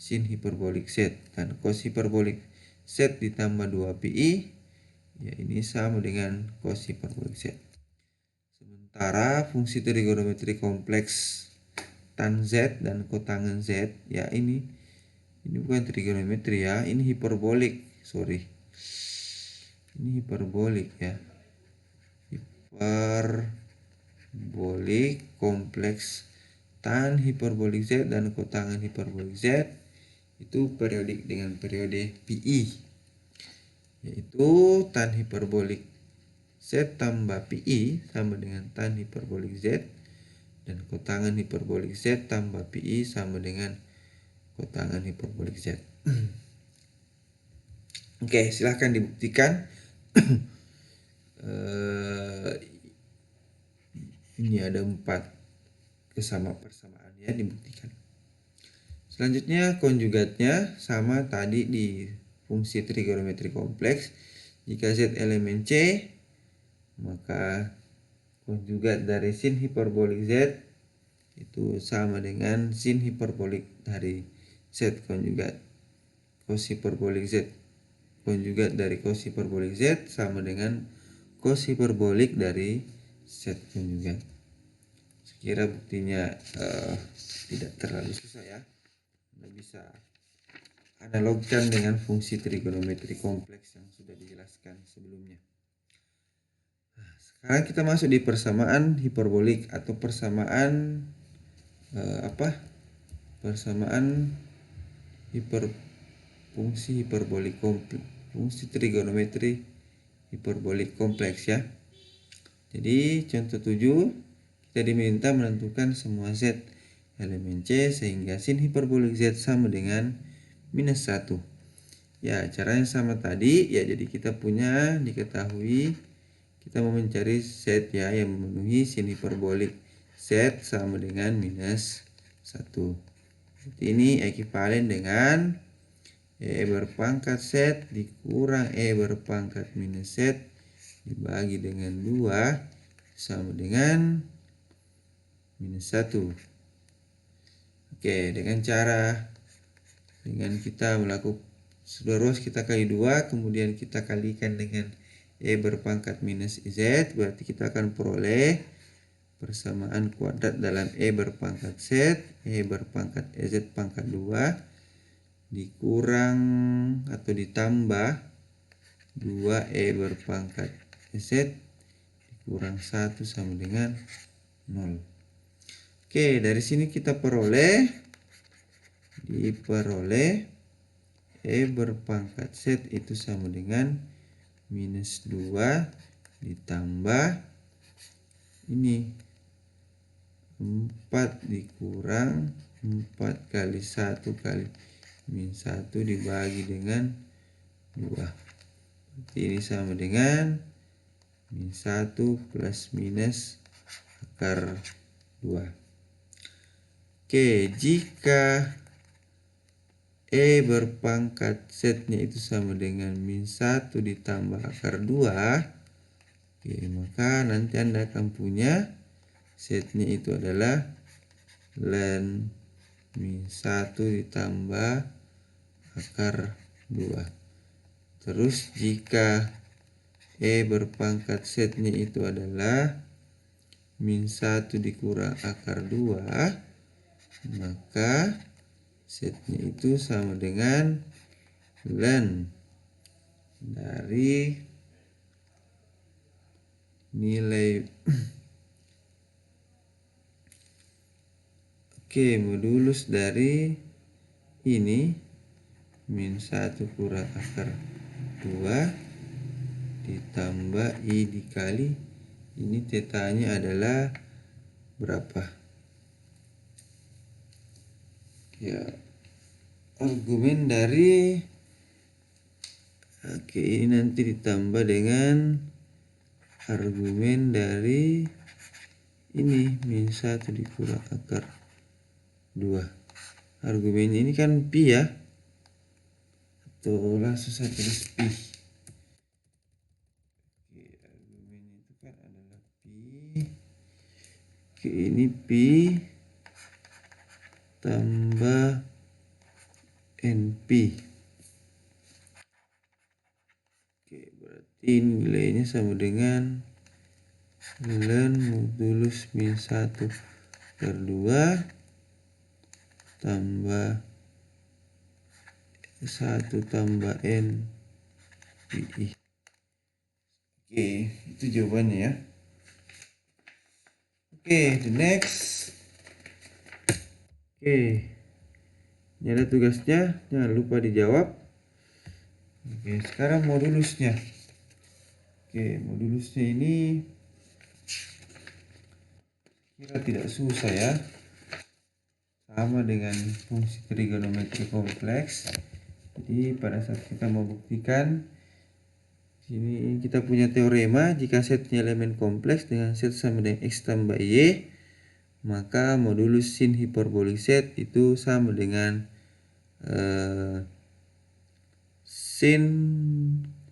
sin hiperbolik z, dan cos hiperbolik z ditambah 2pi ya ini sama dengan cos hiperbolik z. Sementara fungsi trigonometri kompleks tan z dan kotangen z ya ini bukan trigonometri ya, ini hiperbolik, ini hiperbolik ya, hiperbolik kompleks tan hiperbolik z dan kotangen hiperbolik z itu periodik dengan periode pi, yaitu tan hiperbolik z tambah pi sama dengan tan hiperbolik z, dan kotangen hiperbolik z tambah pi sama dengan kotangen hiperbolik z. Oke, silahkan dibuktikan. Ini ada 4 persamaan ya, dibuktikan. Selanjutnya konjugatnya sama tadi di fungsi trigonometri kompleks. Jika z elemen c, maka konjugat dari sin hiperbolik z itu sama dengan sin hiperbolik dari z konjugat cos hiperbolik z. Konjugat dari cos hiperbolik z sama dengan cos hiperbolik dari z konjugat. Sekira buktinya tidak terlalu susah ya. Anda bisa analogkan dengan fungsi trigonometri kompleks yang sudah dijelaskan sebelumnya. Nah, sekarang kita masuk di persamaan hiperbolik atau persamaan persamaan fungsi hiperbolik kompleks, fungsi trigonometri hiperbolik kompleks ya. Jadi contoh 7 kita diminta menentukan semua Z elemen C sehingga sin hiperbolik Z sama dengan minus 1. Ya, caranya sama tadi. Ya, jadi kita punya diketahui kita mau mencari Z ya yang memenuhi sin hiperbolik Z sama dengan minus 1. Ini ekivalen dengan E berpangkat Z dikurang E berpangkat minus Z dibagi dengan 2 sama dengan minus 1. Oke, dengan kita melakukan terus kita kali 2, kemudian kita kalikan dengan E berpangkat minus Z, berarti kita akan peroleh persamaan kuadrat dalam E berpangkat Z, E berpangkat EZ pangkat 2 dikurang atau ditambah 2E berpangkat Z dikurang 1 sama dengan 0. Oke, dari sini kita diperoleh E berpangkat Z itu sama dengan minus 2 ditambah ini 4 dikurang 4 kali 1 kali min 1 dibagi dengan 2. Berarti ini sama dengan min 1 plus minus akar 2. Oke, jika E berpangkat Z-nya itu sama dengan min 1 ditambah akar 2, oke, maka nanti Anda akan punya Z-nya itu adalah ln min 1 ditambah akar 2. Terus jika E berpangkat Z-nya itu adalah min 1 dikurang akar 2, maka Z-nya itu sama dengan ln dari nilai modulus dari ini min 1 kurang akar 2 ditambah I dikali ini tetanya adalah berapa? Ya, argumen dari ini nanti ditambah dengan argumen dari ini min 1 dikurang akar 2. Argumennya ini kan pi ya, atau langsung saya tulis pi. Argumen itu kan adalah pi. Ini pi tambah np. Berarti nilainya sama dengan ln modulus min 1 per 2 tambah 1 tambah n pi. Oke, itu jawabannya ya. Oke, the next. Oke, ini ada tugasnya, jangan lupa dijawab. Oke, sekarang modulusnya. Oke, modulusnya ini kira tidak susah ya. Sama dengan fungsi trigonometri kompleks. Jadi pada saat kita mau buktikan, sini kita punya teorema jika setnya elemen kompleks dengan set sama dengan X tambah Y, maka modulus sin hiperbolik Z itu sama dengan sin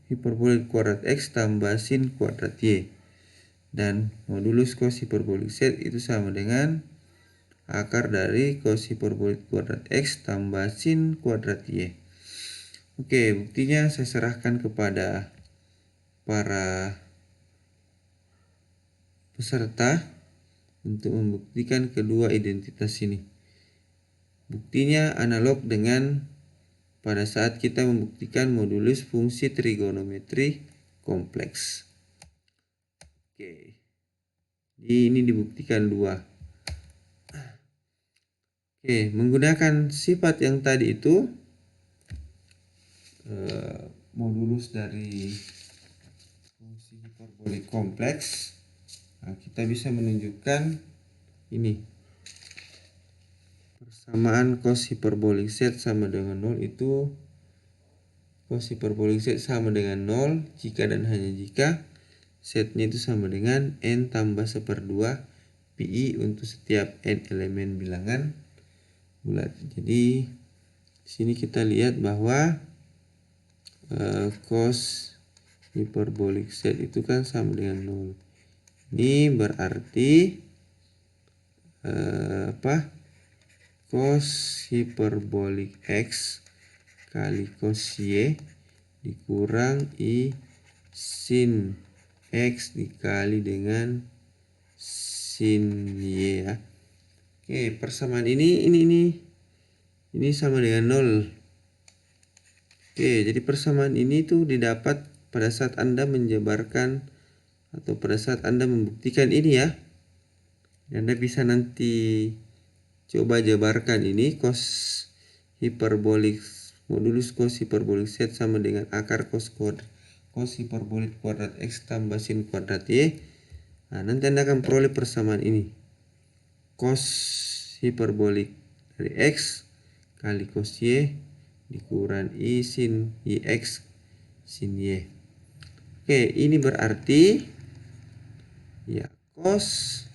hiperbolik kuadrat X tambah sin kuadrat Y. Dan modulus cos hiperbolik Z itu sama dengan akar dari cos hiperbolik kuadrat X tambah sin kuadrat Y. Oke, buktinya saya serahkan kepada para peserta untuk membuktikan kedua identitas ini. Buktinya analog dengan pada saat kita membuktikan modulus fungsi trigonometri kompleks. Oke, ini dibuktikan 2. Oke, menggunakan sifat yang tadi itu, modulus dari fungsi hiperbolik kompleks Nah, kita bisa menunjukkan ini. Persamaan cos hiperbolik Z sama dengan 0 itu cos hiperbolik Z sama dengan 0 jika dan hanya jika Z-nya itu sama dengan N tambah 1/2 PI untuk setiap N elemen bilangan bulat. Jadi di sini kita lihat bahwa cos hiperbolik Z itu kan sama dengan 0. Ini berarti cos hiperbolik X kali cos Y dikurang I sin X dikali dengan sin Y ya. Oke, persamaan ini sama dengan 0. Oke, jadi persamaan ini tuh didapat pada saat Anda menjabarkan atau pada saat Anda membuktikan ini ya. Anda bisa nanti coba jabarkan ini cos hiperbolik modulus cos hiperbolik Z sama dengan akar cos hiperbolik kuadrat X tambah sin kuadrat Y. Nah, nanti Anda akan peroleh persamaan ini. Cos hiperbolik dari X kali cos Y dikurang I sin IX sin Y. Oke, ini berarti ya cos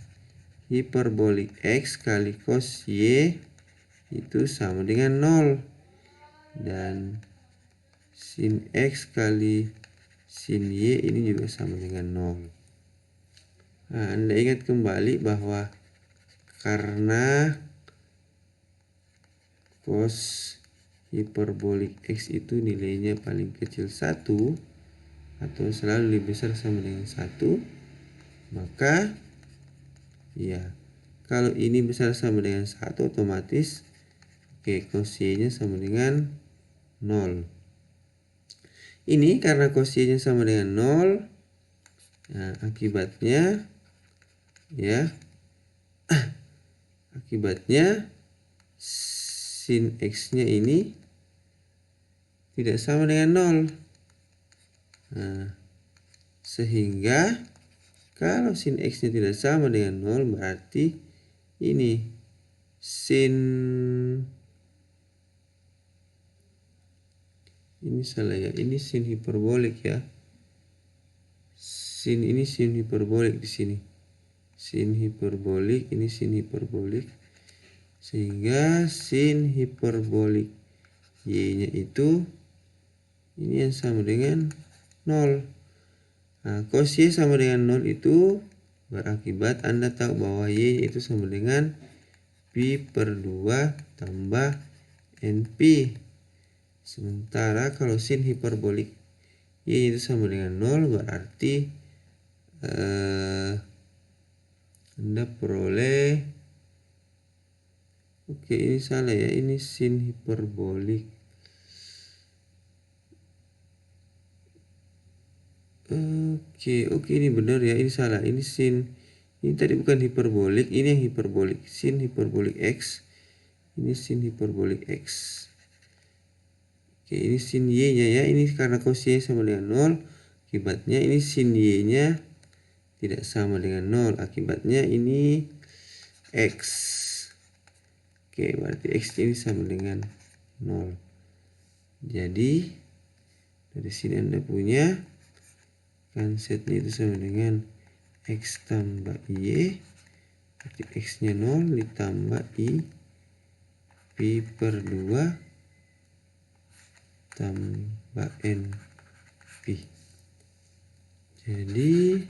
hiperbolik X kali cos Y itu sama dengan 0. Dan sin X kali sin Y ini juga sama dengan 0. Nah, Anda ingat kembali bahwa karena cos hiperbolik X itu nilainya paling kecil 1 atau selalu lebih besar sama dengan 1, maka ya kalau ini besar sama dengan 1 otomatis cos Y nya sama dengan 0. Ini karena cos Y nya sama dengan 0, nah akibatnya sin X nya ini tidak sama dengan 0. Nah, sehingga kalau sin X nya tidak sama dengan 0 berarti ini sin ini sin hiperbolik ya. Ini sin hiperbolik di sini. Sin hiperbolik, ini sin hiperbolik. Sehingga sin hiperbolik Y-nya itu ini yang sama dengan 0. Nah, cos Y sama dengan 0 itu berakibat Anda tahu bahwa Y itu sama dengan Pi per 2 tambah NP. Sementara kalau sin hiperbolik Y itu sama dengan 0 berarti Anda peroleh, oke ini salah ya, ini sin hiperbolik. Oke ini benar ya, ini salah, ini sin, ini tadi bukan hiperbolik, ini yang hiperbolik, sin hiperbolik X, ini sin hiperbolik X. Oke, ini sin Y nya ya, ini karena cos Y sama dengan 0, akibatnya ini sin Y nya tidak sama dengan 0, akibatnya ini X. Oke, berarti X ini sama dengan 0. Jadi dari sini Anda punya kan Z-nya itu sama dengan X tambah Y, berarti X nya 0 ditambah I Pi per 2 tambah N Pi. Jadi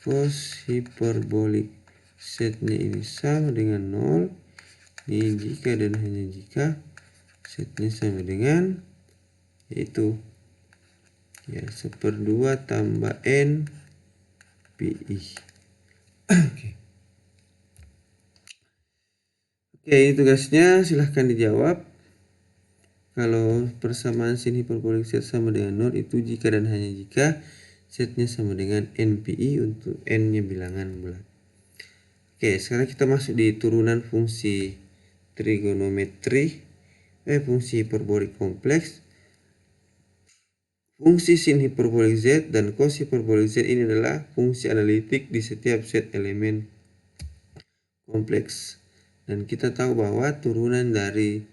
cos hiperbolik Z-nya ini sama dengan 0. Ini jika dan hanya jika Z-nya sama dengan yaitu ya 1/2 tambah N Pi. Oke, ini tugasnya, silahkan dijawab. Kalau persamaan sin hiperbolik Z sama dengan 0 itu jika dan hanya jika Z-nya sama dengan NPI untuk N-nya bilangan bulat. Oke, sekarang kita masuk di turunan fungsi trigonometri, fungsi hiperbolik kompleks. Fungsi sin hiperbolik Z dan cos hiperbolik Z ini adalah fungsi analitik di setiap set elemen kompleks. Dan kita tahu bahwa turunan dari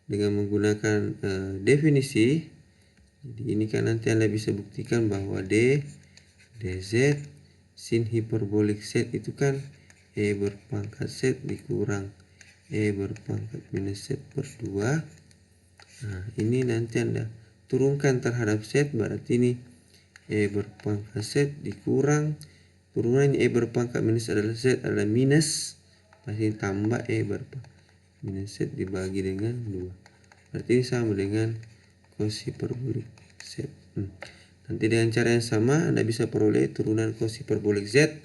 dengan menggunakan definisi, jadi ini kan nanti Anda bisa buktikan bahwa dz sin hiperbolik Z itu kan E berpangkat Z dikurang E berpangkat minus Z per 2. Nah, ini nanti Anda turunkan terhadap Z, berarti ini E berpangkat Z dikurang turunan E berpangkat minus adalah Z adalah minus, pasti tambah E berpangkat minus Z dibagi dengan 2. Berarti ini sama dengan cos hiperbolik Z. Nanti dengan cara yang sama Anda bisa peroleh turunan cos hiperbolik Z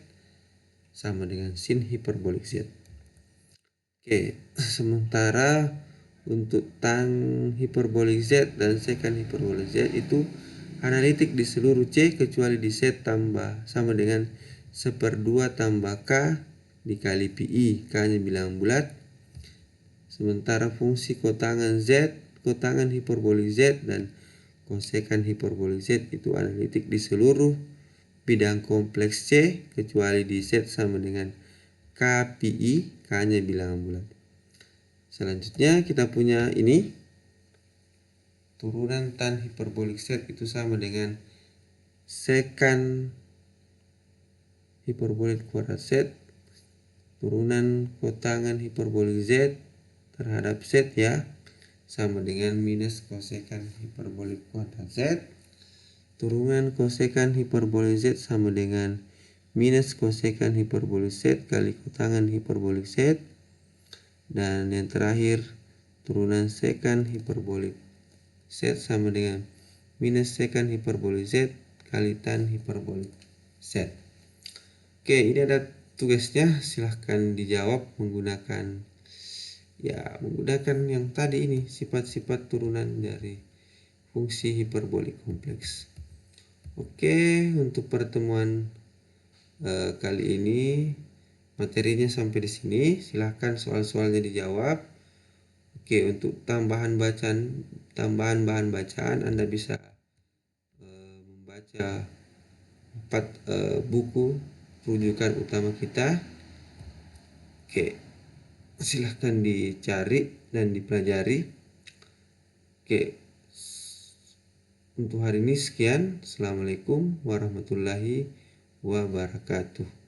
sama dengan sin hiperbolik Z. Oke, sementara untuk tan hiperbolik Z dan secant hiperbolik Z itu analitik di seluruh C kecuali di Z tambah sama dengan 1/2 tambah K dikali PI, K nya bilangan bulat. Sementara fungsi kotangan Z, kotangan hiperbolik Z dan kosekan hiperbolik Z itu analitik di seluruh bidang kompleks C kecuali di Z sama dengan K PI, K nya bilangan bulat. Selanjutnya kita punya ini turunan tan hiperbolik Z itu sama dengan secant hiperbolik kuadrat Z turunan kotangan hiperbolik Z terhadap Z ya, sama dengan minus kosekan hiperbolik kuadrat Z. Turunan kosekan hiperbolik Z sama dengan minus kosekan hiperbolik Z kali kotangan hiperbolik Z. Dan yang terakhir turunan secant hiperbolik Z sama dengan minus secant hiperbolik Z kali tan hiperbolik Z. Oke, ini ada tugasnya, silahkan dijawab menggunakan yang tadi ini, sifat-sifat turunan dari fungsi hiperbolik kompleks. Oke, untuk pertemuan kali ini materinya sampai di sini. Silahkan soal-soalnya dijawab. Oke, untuk tambahan bahan bacaan Anda bisa membaca 4 buku rujukan utama kita. Oke, silahkan dicari dan dipelajari. Oke, untuk hari ini sekian. Assalamualaikum warahmatullahi wabarakatuh.